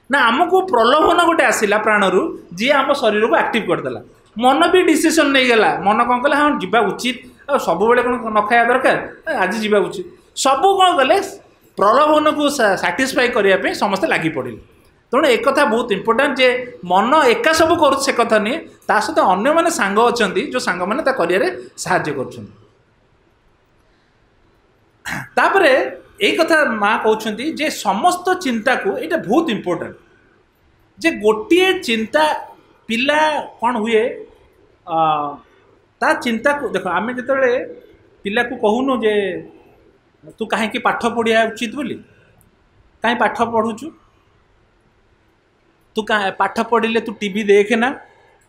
ना आमको प्रलोभन गोटे आसला प्राणरू जी आम शरीर को एक्टिव करदेला मन भी डिसीजन नहीं गला मन कौन कला हाँ जीवा उचित और सब बेले कौन न खाया दरकार आज जीवा उचित सब कौन कले प्रलोभन को साटिस्फाई करने समस्ते लगी पड़े तेणु एक कथा बहुत इंपोर्टेंट जे मन एका सब कर से कथा नहीं ता सहित अन्य मैंने सांग अच्छा जो सांग मैंने करिया साहाय्य कर तापरे एक कथा माँ कहते जे समस्त चिंता को ये बहुत इंपोर्टेंट जे गोटे चिंता पिला कौन हुए ता चिंता को देख आम जो पिला को कहूनु जे तू कहीं पाठ पढ़िया उचित बोली कहीं पाठ पढ़ुचु तू पाठ पढ़ले तू टीवी देखे ना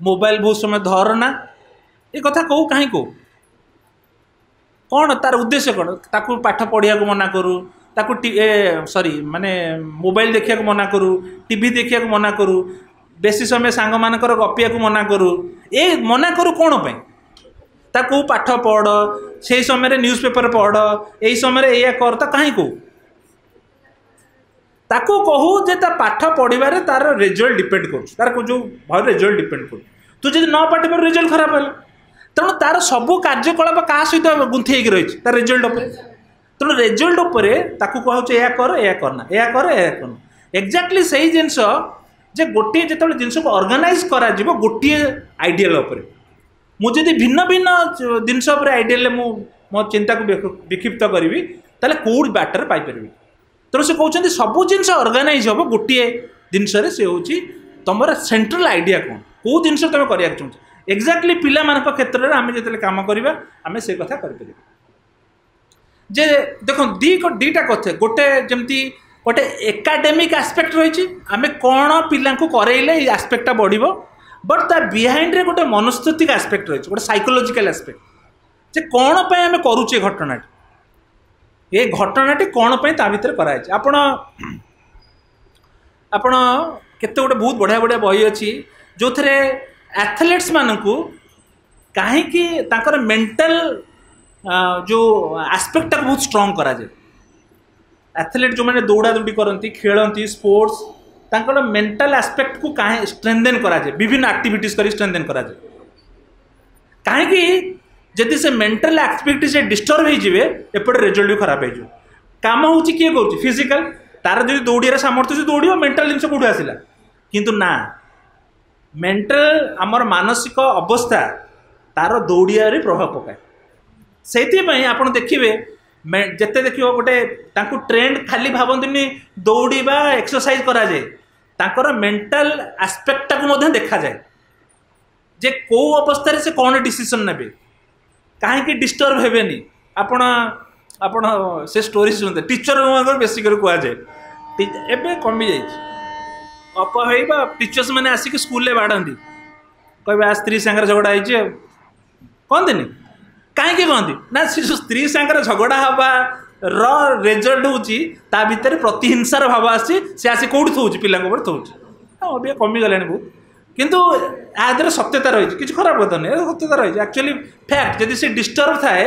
मोबाइल बहुत समय धर ना ये कथा कहू कहीं कहू कौन तार उद्देश्य कौन ताकू पाठ पढ़िया को मना करू ताकू सॉरी माने मोबाइल देखिया को मना करू टीवी देखिया को मना करू बेसी समय सांग मानकर गपिया को मना करू ए मना करू कौन पे ताकू पाठ पढ़ से समय न्यूज पेपर पढ़ यही समय या कर तो कहीं कहू ताकू कहू जे ता पाठ पढ़िबारे तार रिजल्ट डिपेंड कर तार को जो भाव रिजल्ट डिपेंड कर तू जब न पाठ पर रिजल्ट खराब है तेणु तार सबू कार्यकलाप क्या सहित गुंथी होगी रही तार रिजल्ट उपर तेणु रिजल्ट उपर ताकू कहूँ या कर या करना या कर या करना एक्जाक्टली सही जिनस जे गोटे जो जिनस को ऑर्गेनाइज करा जीवो गोटे आइडियल उपर मुझे भिन्न भिन्न जिनस आइडियल मो चिंता को विक्षिप्त करी ताले कौट बाटर पाइपर तेणु से कहते सबू जिनस ऑर्गेनाइज हम गोटे जिनस से हूँ तुम सेंट्रल आइडिया कौन कौ जिन तुम करने चाहते एक्जाक्टली पिला मान क्षेत्र में आम जो कम करवा आम से कथा कर जे देख दीटा कथा गोटे जमती गोटे एकाडेमिक आस्पेक्ट रही आम कौन पिला करइले आस्पेक्टा बढ़ बट ता बिहाइंड रे गोटे मनस्थितिक आस्पेक्ट रही गोटे साइकोलोजिकल आस्पेक्ट जे कौन पे आम करुचे घटनाटी ये घटनाटी कौन पे ता भीतर कराई आपण आपण केते गोटे बहुत बढ़िया बढ़िया बही अच्छी जो थे एथलेट्स मानू कहीं मेंटल जो आस्पेक्ट बहुत स्ट्रॉन्ग करा जाए एथलेट जो मैंने दौड़ा दौड़ी करती खेलती स्पोर्ट्स तांकर मेंटल आस्पेक्ट को कहीं स्ट्रेंथेन करा जाए विभिन्न एक्टिविटीज कर स्ट्रेंथेन करा जाए कहीं जदि से मेंटल आस्पेक्ट से डिस्टर्ब हो एपटे रिजल्ट भी खराब हो काम हूँ किए कर फिजिकल तार जो दौड़े सामर्थ्य से दौड़ मेंटल जिन कौट आसला किंतु ना मेंटल आमर मानसिक अवस्था तार दौड़िया प्रभाव पकाए से आप देखिए जिते देख गोटे ट्रेंड खाली भावती दौड़ा एक्सरसाइज करा जाए तांकर मेंटल आस्पेक्ट को देखा जाए जे कौ अवस्था से कौन डिसीजन ने कहीं डिस्टर्ब हेनी आपण आपण से स्टोरी शुणते टीचर बेसिक कहुए एवं कमी जाइए अपा टीचर्स मैंने आसिक स्कूल बाढ़ती कह स्त्री सांगे झगड़ा कहते कहीं कहती ना सी जो स्त्री सांगे झगड़ा हवा रेजल्ट होची ता भितर प्रतिहिंसार भाव आसी से आसी कोठी थौची पिला को थौची अबे कमी गलानी बहुत किंतु आदर सत्यता रही किसी खराब कथा नहीं सत्यता रही एक्चुअली फैक्ट जदि से डिस्टर्ब थाए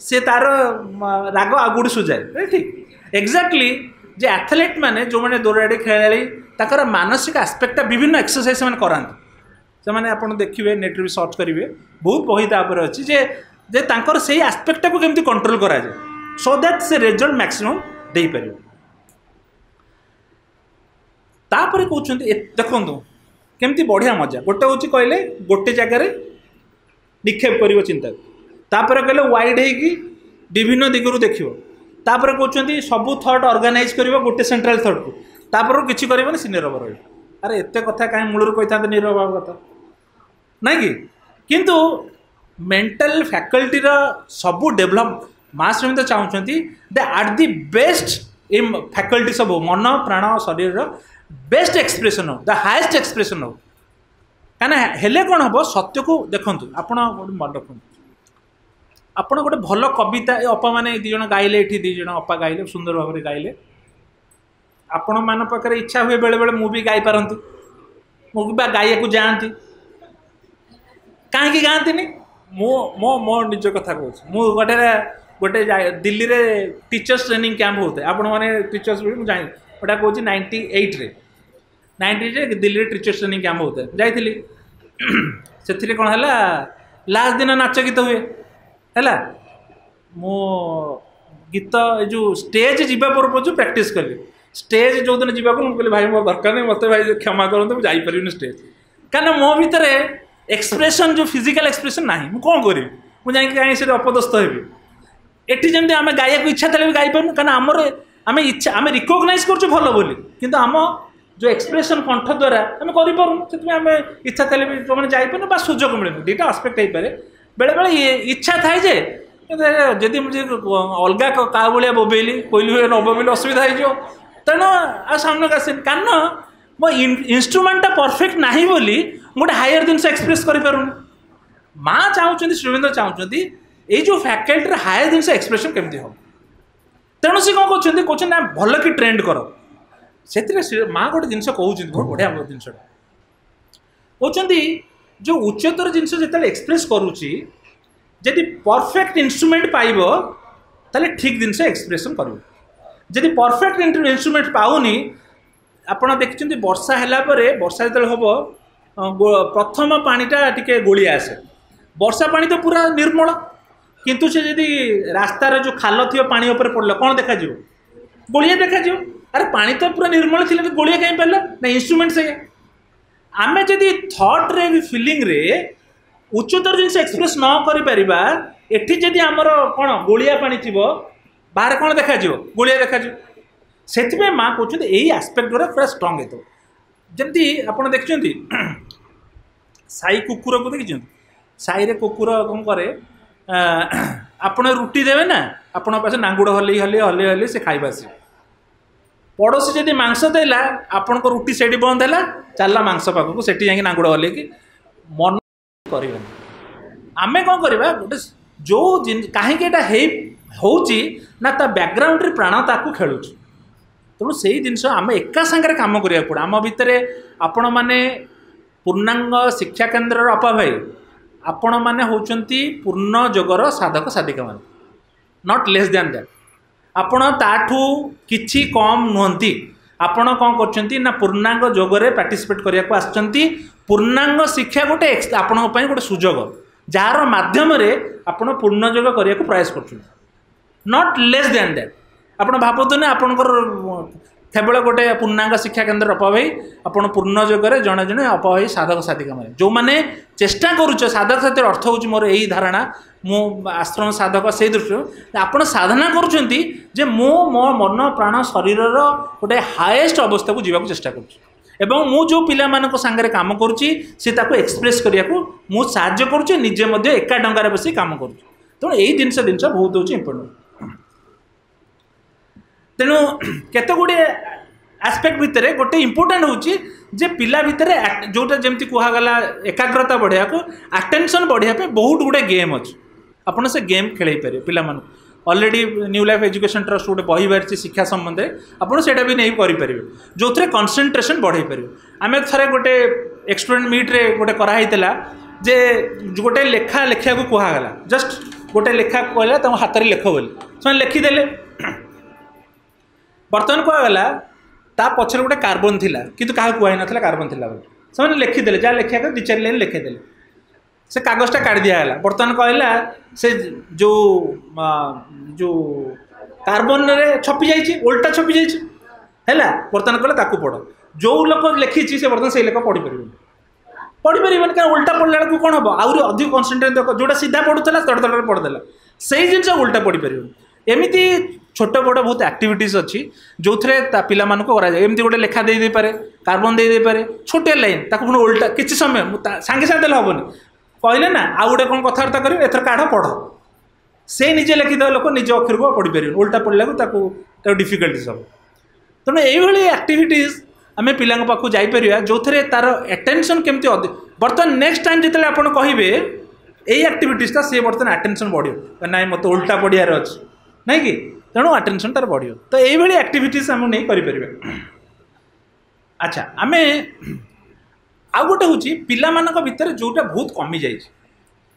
से तार राग आगुड़ सुझाए ठीक एक्जाक्टली जे एथलीट मैंने जो मैंने दौड़ाड़ी खेलाड़ी ताकर मानसिक आस्पेक्ट विभिन्न एक्सरसाइज से कराते से आप देखिए नेट भी सर्च करेंगे बहुत बही तापर अच्छी जे तांकर से आस्पेक्ट को केमती कंट्रोल करा जाए सो दैट से रिजल्ट मैक्सिमम दे पार तापर कहते देखो केमती बढ़िया मजा गोटे हूँ कहले गोटे जगार निक्षेप कर चिंता तापर कहले वाइड होगी विभिन्न दिगरू देख तापर कहते सबू थट ऑर्गेनाइज कर गोटे सेंट्रल थट को तापर किसी कर सीनियर रही अरे एत कथा कहीं मूलर कही था नीरव भाव कथा ना कि किंतु मेंटल फैकल्टी सबू डेभलप मास तो चाहते they are the best in faculty सब मन प्राण शरीर बेस्ट एक्सप्रेशन हो द हाएस्ट एक्सप्रेशन हो कहीं हेले कौन हम सत्य को देखु आपण मन रखु आपण गोटे भल कविता अपा मैंने दिज गाइले ये दिज अपा गाइले सुंदर भाव में गाइले आपण मान पाखे इच्छा हुए बेले बेले मुझे गाई पारती मुझे गाइया को जाती कहीं गाँति मो मो मो निज कथा कहूँ मु गोटे गोटे दिल्ली रे टीचर्स ट्रेनिंग कैंप होता है आपण मैंने टीचर्स भी मुझे गोटा कहूँ 98 रे दिल्ली रे टीचर्स ट्रेनिंग कैंप होता है जाइली से कौन है लास्ट दिन नाच गीत हुए है मो गीत जो स्टेज जीवा पूर्व प्रैक्टिस कली स्टेज जो दिन जीवा कहली भाई मोर दरकार नहीं मत भाई क्षमा करते मुझे जापर स्टेज कहीं मो भीतर एक्सप्रेशन जो फिजिकल एक्सप्रेशन ना मुझे कौन करी मुझे कहीं अपदस्थ हेबी एटी जमी आम गाइया को इच्छा थे गाई पार्नु कहीं आमर आम इच्छा आम रिकग्नाइज कर भल बोली किंतु आम जो एक्सप्रेशन कंठ द्वारा आम करें आम इच्छा थे भी जो मैंने जापर बा सुजोग मिले दुईटा आस्पेक्ट हो पाए बेले बेले इच्छा थाए जे जदि मुझे अलग क्या भाया बोबेली कोईली हुए न बोबेली असुविधा हो तेणु आ सामने आसेनि कारण मो इन्स्ट्रुमेंटा परफेक्ट ना बोली गोटे हायर जिन एक्सप्रेस करें माँ चाहते श्रीवेन्द्र चाहते ये जो फैकल्टी हायर जिन एक्सप्रेशन केमती हम तेणु सी कौन कहते ना भल कि ट्रेंड कर से माँ गोटे जिन कहते बहुत बढ़िया जिनसा कहते जो उच्चतर जिन जो एक्सप्रेस करुच्ची जदि परफेक्ट इन्स्ट्रुमेंट पाइब ताले ठीक जिन एक्सप्रेशन कर जदि परफेक्ट इन्स्ट्रुमेंट पाऊनी आपड़ देखते वर्षा है वर्षा जो हम प्रथम पानीटा टी गोलिया आसे वर्षा पानी तो पूरा निर्मल किंतु से जदि रास्तार जो खाल थी पानी उपर पड़ल कौन देखा गोलिया देखा अरे पानी तो पूरा निर्मल थी गोलिया कहीं पड़ला ना इन्स्ट्रुमेंट से आमे जदि थॉट रे भी फीलिंग रे उच्चतर जिन एक्सप्रेस न करि परिबा एठी जदि हमर कोन गोलिया पानी थिबो बाहर कौन देखा गोलिया देखा से माँ कहते यही आस्पेक्ट गुरा पूरा स्ट्रंग है जमी आप देखते साई कुकुर को देखिए साई रे कुकुर कौन करे आपण रुटी देवे ना आपण पास नांगुड़ हल्ले हल्ले हल्ले हल्ले से खाइबा सी पड़ोसी जदि मांस देला आपण को रुटी सेठी बंद है चलला मांस पाखक से नांगुड़ हल्ले कि मन कर आमे कौन करवा गोटे जो कहीं होची ना ता बैकग्राउंड रे प्राण ताकू खेलुची तेणु से जिन आम एका सांगे कम करा पड़े आम भितर आपण मैंने पूर्णांग शिक्षा केन्द्र अपा भाई आपण मैंने होचंती पूर्ण जोगर साधक साधिका मान नॉट लेस दैन दैट आपण ताठू किछि कम नुहंती आपण कौन करछंती ना पूर्णांग जोगरे पार्टिसिपेट करिया को आछंती पूर्णांग शिक्षा गोटे आपण पई गोटे सुजोग जार माध्यम रे आपण पूर्ण जोग करिया को प्रयास करछंती नॉट लेस दैन दैट आपण भावतु ना आपणकर केवल गोटे पूर्णांग शिक्षा केन्द्र अपभाई आपण पूर्ण जोगरे जड़े जड़े अपभाई साधक साधिका मैंने जो मैंने चेष्टा करुच साधक साथी अर्थ हूँ मोर यही धारणा मु आश्रम साधक से दृष्टि आपण साधना करुँच मो मो मन प्राण शरीर गोटे हाएस्ट अवस्था को जीवाक चेष्टा करुँ मु जो पिला मानक सांगरे काम करुँची सी ताको एक्सप्रेस करिया को मु साहाय्य करुँची निजे मध्य एका डंगार बसी काम करुँच तेणु यही जिनस बहुत हूँ इम्पोर्टेंट तेणु केत गुड़े आस्पेक्ट भितर गोटे इम्पोर्टेंट होची जे पिला भितर जोटा जमती कहगला एकाग्रता बढ़िया को अटेंशन बढ़िया पे बहुत गुड़े गेम अच्छे आपड़ से गेम खेल पारे पिला already knew life education trust गोटे बही बाहरी शिक्षा संबंध में आपड़ से भी नहीं करेंगे जो थे कंसंट्रेशन बढ़े पार आम थे गोटे एक्सटूडेंट मीट्रे गोटे कराई जे गोटे लेखा लेखा को कहगला जस्ट गोटे लेखा कहला तुम हाथ में लेख बोली से लिखिदेले बर्तमान कहगला ता पछरे गोटे कार्बन थिला किंतु क्या कहुई ना कार्बन थिला से लिखिदेले जहाँ लिखा दि चार लाइन लिखिदेले से कागजटा काढ़ दिगला बर्तमान कहला से जो जो कार्बन रे छपी जाइए उल्टा छपी जाइए बर्तमान कहला ताकू पढ़ जो लोक लिखी से बर्तमान से लेख पढ़ी पारे क्या उल्टा पढ़ला बेलू कौन हम आहरी अधिक कनसेंट्रेट जोटा सीधा पढ़ुला तड़ तड़ पढ़देला से जिन उल्टा पढ़ी पार एमती छोट बड़ बहुत एक्टिविटीज अच्छी जो थे पाने एमती गोटे लेखा दे पारे कार्बन दे पारे छोटे लाइन ताको पुणी उल्टा किसी समय सांगे सांगे देले हेनी कहले ना आउ गोटे कौन कथबार्ता करें एथर काढ़ पढ़ से निजे लिखिद लोक निज अक्षर को पढ़ी पारे उल्टा पढ़ला डिफिकल्टीज हम तेणु ये एक्टिविटीज आम पिला पाखु जापर जो थे तार अटेंशन केमती अधिक बर्तमान नेक्स्ट टाइम जिते आप कहे यही एक्टिविटीजटा सी बर्तमान अटेंशन बढ़ो ना मत उल्टा पढ़ियार अच्छे ना कि तेणु अटेंशन तार बढ़ो तो ये एक्टिविटीज आम नहीं करें। अच्छा आम आउ गोटे हूँ पिला भितर जोटा बहुत कमी जाए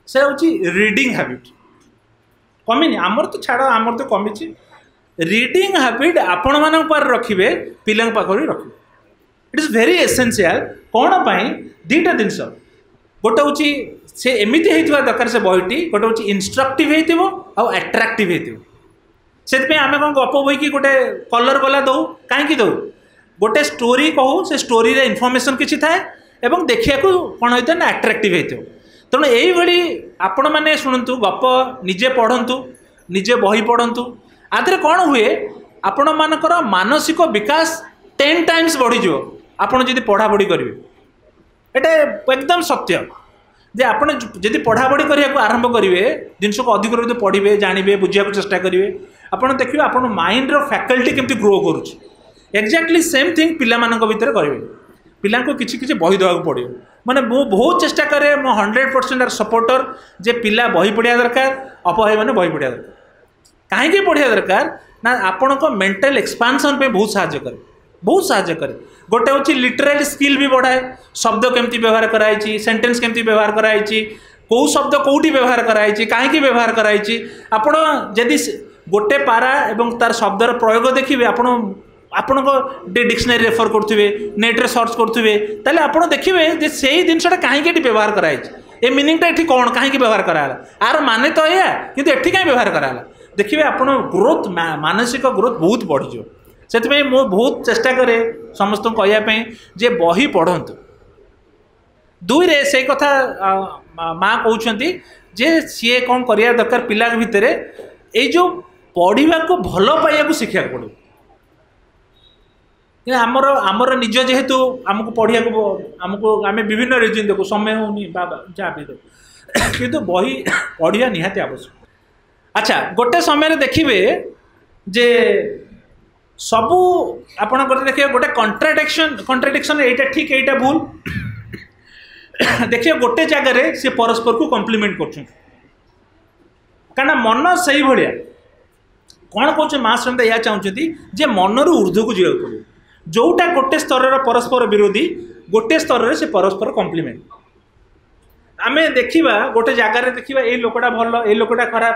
से हूँ रीडिंग हैबिट कमी आमर तो छाड़ आमर तो कमी रीडिंग हैबिट आपण मान रखिए पिला पाखर रखिए इट इज वेरी एसेंशियल कौन पाई दीटा जिनस गोटे हूँ से एमती होता दरकार से बहीटी गोटे हूँ इनस्ट्रक्टिव हो अट्राक्टिव से आम कौन गप बही कि गोटे कलर वाला दौ कहीं दौ गोटे स्टोरी कहू से स्टोरी रे इनफॉरमेशन किसी थाए एवं देखिया कौन होता है ना अट्राक्टिव हो तेणु यही आपण मैंने शुणु गप निजे पढ़ु निजे बही पढ़ु आधे कौन हुए आपण मानकर मानसिक विकास 10 टाइम्स बढ़ीज आपड़ जब पढ़ापढ़ी करेंगे ये एकदम सत्य जे आपड़ जब पढ़ापढ़ी करने को आरंभ करेंगे जिनस को अधिक रूप पढ़े जानवे बुझा चेष्टा करेंगे आपड़ देखिए आप माइंड फैकल्टी केमती ग्रो करुच्ची एक्जाक्टली सेम थिंग पिला भितर करेंगे पिला किसी किसी बही देवाक पड़ो माने मु बहुत चेष्टा करे मो 100% सपोर्टर जे पिला बही पढ़िया दरकार अपहाई मैंने बही पढ़िया दरकार कहीं पढ़िया दरकार ना आपण को मेंटल एक्सपांशन पे बहुत साहाय्य करे गोटे हूँ लिटरेरी स्किल भी बढ़ाए शब्द केमती व्यवहार कराई सेंटेंस केमती व्यवहार कराई कौ शब्द कौटी व्यवहार कराई कहीं व्यवहार कराई आपण जदि गोटे पारा एवं तार शब्दर प्रयोग देखिए आपण को डिक्शनरी रेफर करुवे नेट्रे सर्च करुवे ताले आपण देखिए से ही जिनसा कहीं व्यवहार कराई ए मीनिंगटा ये कौन कहीं व्यवहार कराला आर माने तो या कि एटी कहीं व्यवहार कराला देखिए आपण ग्रोथ मानसिक ग्रोथ बहुत बढ़ीज से मु बहुत चेष्टा करे समस्त कहवाई जे बही पढ़ंतु दुई रे से कथा माँ कहते जे सी कौन करिया दरकार पिला भितर ये जो पढ़ा को भल पाइबा शिखा पड़ो आमर आमर निज जेहेतु आमको पढ़िया को आमको आम विभिन्न रिजन देखो समय होनी जहाँ भी देखो किंतु बही पढ़िया निहाती आवश्यक। अच्छा गोटे समय देखिए जे सबू आपण देखिए गोटे कंट्राडिक्शन एटा ठीक एटा भूल देखिए गोटे जगह सी परस्पर को कम्प्लीमेंट कर मन से भाया कौन कौन माँ श्रमिता यह चाहते जे मनरू ऊर्ध्व को जीवा पड़ो जोटा गोटे स्तर परस्पर विरोधी गोटे स्तर से परस्पर कम्प्लीमेंट आम देखा गोटे जगार देखा ये लोकटा भल ये लोकटा खराब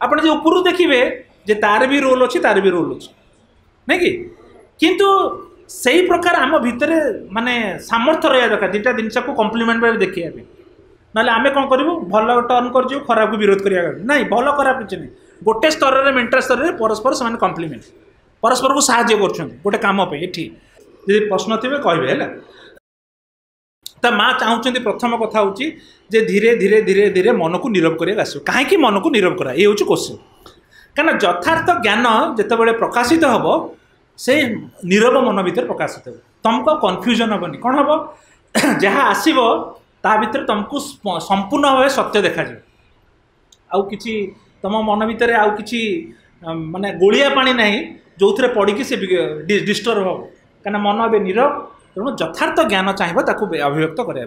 आप ऊपर देखिए जे तार भी रोल अच्छी तार भी रोल अच्छी नहीं कि किंतु से ही प्रकार आम भितर माने सामर्थ्य रहा दरकार दुटा जिनस को कम्प्लीमेंट भाव देखिए ना आम कौन करूँ भल टर्न कर खराब को विरोध करा ना भल खराब किसी नहीं गोटे स्तर में मेंटल स्तर में परस्पर से कम्प्लीमेंट परस्पर को साहाय्य कर गोटे कम ये प्रश्न थे कहे तो माँ चाहते प्रथम कथा हूँ जे धीरे धीरे धीरे धीरे मन को नीरव करा कहीं मन को नीरव करा ये हूँ क्वेश्चन क्या यथार्थ ज्ञान जिते प्रकाशित हम से नीरव मन भर प्रकाशित हो तुमको कन्फ्यूजन हेनी कौन हम जहाँ आसो ता भर तुमको संपूर्ण भाव सत्य देखा आउ कि तुम मन भितर आउ कि माने गोलिया पानी ना जो थे पड़ी से डिस्टर्ब हम कहीं मन ए नीरव तेणु यथार्थ ज्ञान चाहिए ताकू अभिव्यक्त कराया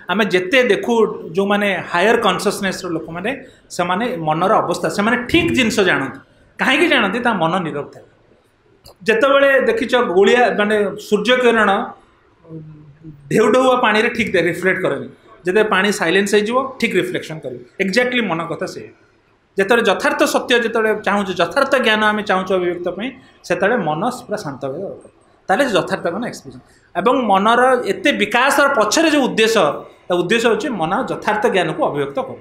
आम जिते देखू जो मैंने हायर कॉन्शियसनेस लोक मैंने से मनर अवस्था से ठीक जिनस जानती कहीं जानती मन नीरव था जितेबले देखीच गोलिया माने सूर्य किरण ढेउ ढेउआ पानी रे ठीक रिफ्लेक्ट करेनि जब पानी साइलेंस हो ठीक रिफ्लेक्शन कर एक्जाक्टली मन कथा से जिते यथार्थ सत्य जिते चाहूँ यथार्थ ज्ञान आम चाहूँ अभिव्यक्त से मन पूरा शांत हो ताले यथार्थ ज्ञान एक्सप्रेशन एवं मनर एत विकास पछरे जो उद्देश्य होची मन यथार्थ ज्ञान को अभिव्यक्त कर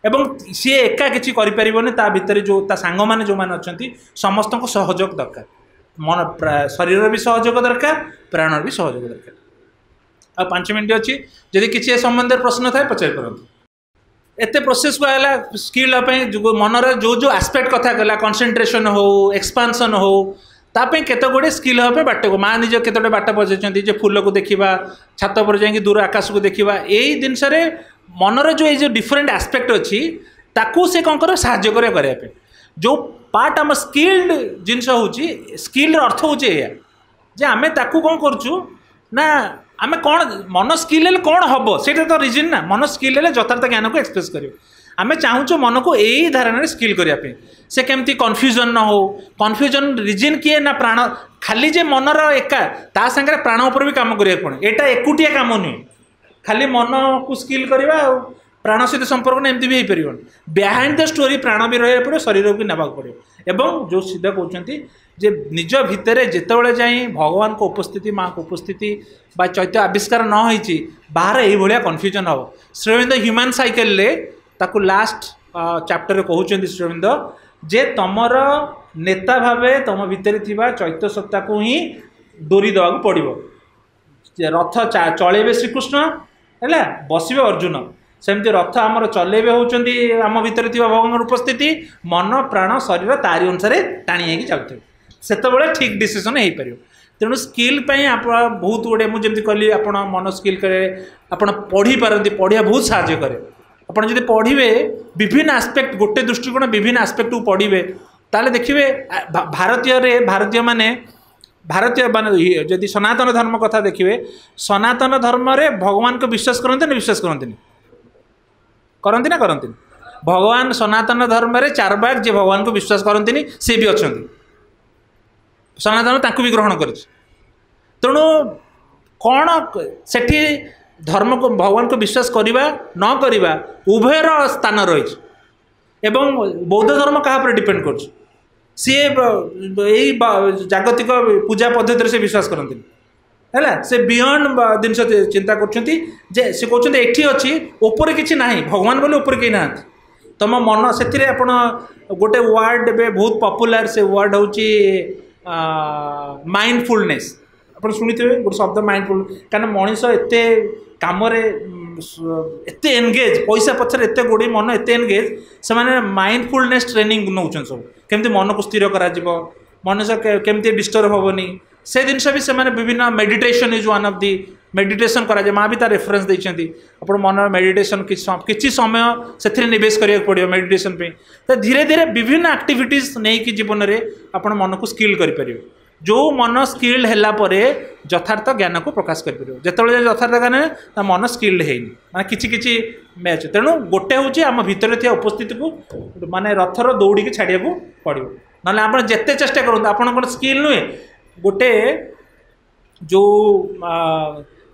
एवं सी एका किसी करें जो सांग मैंने जो मैंने अच्छा समस्त को सहयोग दरकार मन शरीर भी सहयोग दरकार प्राण भी सहयोग दरकार आ 5 मिनट अच्छी जदि किसी संबंध प्रश्न थाए पचारि पारंतु एत प्रोसेस को आला स्किल मनर जो जो आस्पेक्ट कथा कहला कंसंट्रेशन हो एक्सपांशन हो तापे केत गुड़े स्किल हाँ बाट को माँ निज केतोटे बाट बजाई जे फूल को देखा छात पर जाकि दूर आकाश को देखा यही जिनस मनर जो डिफरेंट आस्पेक्ट अच्छी ताकू से कौन कर साहाय्य करने जो पार्ट आम स्किल्ड जिनस हूँ स्किल अर्थ हूँ जे आम ताकू कौन करूँ ना आम कौन मन स्किल कौन हम से तो रिजन ना मन स्किल यथार्थ ज्ञान को एक्सप्रेस कर आम चाहूँ मन को यही धारणा स्किल करने से केमती कन्फ्यूजन न हो कन्फ्यूजन रिजन किए ना प्राण खाली जे मनर एका ता संगे प्राण उपर भी काम करिया पड़े एटा एकुटिया काम नुहे खाली मन को स्किल करवा प्राण सहित संपर्क एमती भी हो पार बिहाइंड द स्टोरी प्राण भी रहा पड़े शरीर भी नाक पड़े एवं जो सीधा कहते जे निज भितर जितेबाला जाए भगवान को उपस्थिति माँ को उपस्थिति बा चैत्य आविष्कार न होती बाहर यही कन्फ्यूजन हम श्रीअरविंद ह्यूमन साइकेल ताकू लास्ट चैप्टर कहते श्रीअरविंद जे तमर नेता भावे तुम भितर थिबा चैत्य सत्ता को ही डोरी देवा पड़ो रथ चलेबे श्रीकृष्ण है बसवे अर्जुन सेमती रथ आमर चलेबे होउचंदी आम भितर थिबा भगवान उपस्थिति मन प्राण शरीर तारी अनुसार टाणी जाऊे सेतबेले ठीक डिसीजन हो पार तेणु स्किल आप बहुत गुड़े मुझे कहली आप मन स्किल करे आप पढ़ी पारती पढ़िया बहुत साहाय्य करे आपड़ जब पढ़े विभिन्न आस्पेक्ट गोटे दृष्टिकोण विभिन्न आस्पेक्ट को पढ़े ताले देखिए भारतीय माने जदि सनातन धर्म कथा देखिए सनातन धर्म रे भगवान को विश्वास करते ना विश्वास करती ना करती भगवान सनातन धर्म रे चारबाग जे भगवान को विश्वास करती सी भी अच्छा सनातन ताकू भी ग्रहण कर तेणु कौन सेठी धर्म को भगवान को विश्वास करवा न करवा उभयर स्थान रही एवं बौद्ध धर्म क्या डिपेंड कर सी जागतिक पूजा पद्धति से विश्वास करती है से बियॉन्ड जिनस चिंता कर सी कहते एठी अच्छी ऊपर किसी ना भगवान बोले ऊपर कहीं ना तुम मन से गोटे वर्ड बहुत पॉपुलर से वर्ड हूँ माइंडफुलनेस आप शुणी थे गोटे शब्द माइंडफुल क्या मनीष एत कम एत एनगेज पैसा पछरे एत गोड़े मन एत एनगेज से माइंडफुलनेस ट्रेनिंग नौ सब केमती मन को स्थिर कर मनुष्य केमती डिस्टर्ब हेनी से जिनस भी से विभिन्न meditation is one of the meditation कराए माँ भी तार रेफरेंस देती आप मन मेडिटेशन किसी समय से निवेश करा पड़ो मेडिटेशन तो धीरे धीरे विभिन्न एक्टिविटीज नहीं जीवन में आप मन को स्किल करें जो मन स्किल्ड है यथार्थ ज्ञान को प्रकाश कर जिते यथार्थ ज्ञान है मन स्किल्ड है माने किछि मैच तेणु गोटे हूँ आम भितर थी उपस्थिति को माने रथर दौड़ी की छाड़िया पड़ो ना आप जिते चेष्टा करूँ आप स्किल नुहे गोटे जो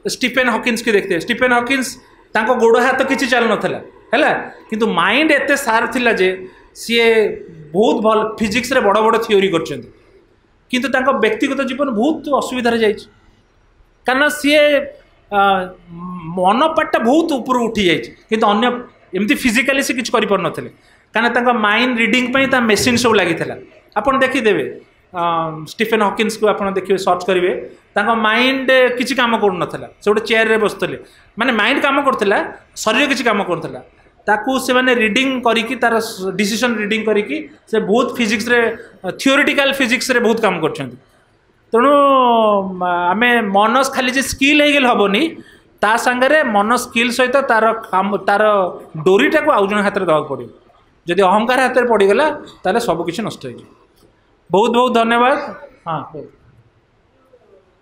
स्टीफेन हॉकिंस की देखते स्टीफेन हॉकिंस तांको गोड़ हाथ किसी चल नाला है किंतु माइंड एत सार थिला जे सी बहुत भल फिजिक्स रे बड़ बड़ थियोरी कर किंतु तांको व्यक्तिगत जीवन बहुत असुविधा जाइए कारण सी मन पार्टा बहुत ऊपर उठी जाइए किंतु अन्य एमती फिजिकाली से किसी करें कारण माइंड रिडिंग मेसीन सब लगी आप देखीदेवे स्टीफेन हॉकिंस को आप देखिए सर्च करेंगे माइंड किसी काम करूना से गोटे चेयर रे बसते माने माइंड काम करता शरीर किसी काम करता ताकू से माने रीडिंग करिकी तार डिसीजन रीडिंग करिकी से बहुत फिजिक्स रे थियोरिटिकल फिजिक्स रे बहुत काम करछन तेणु आमे मन खाली जे स्किल हे गेल हबनी ता संगे मन स्किल सहित तार काम तार डोरीटा को आउ जन हाथ में देवाक पड़ो जदि अहंकार हाथ में पड़गला ताले सब किछि नष्ट हो बहुत बहुत धन्यवाद। हाँ।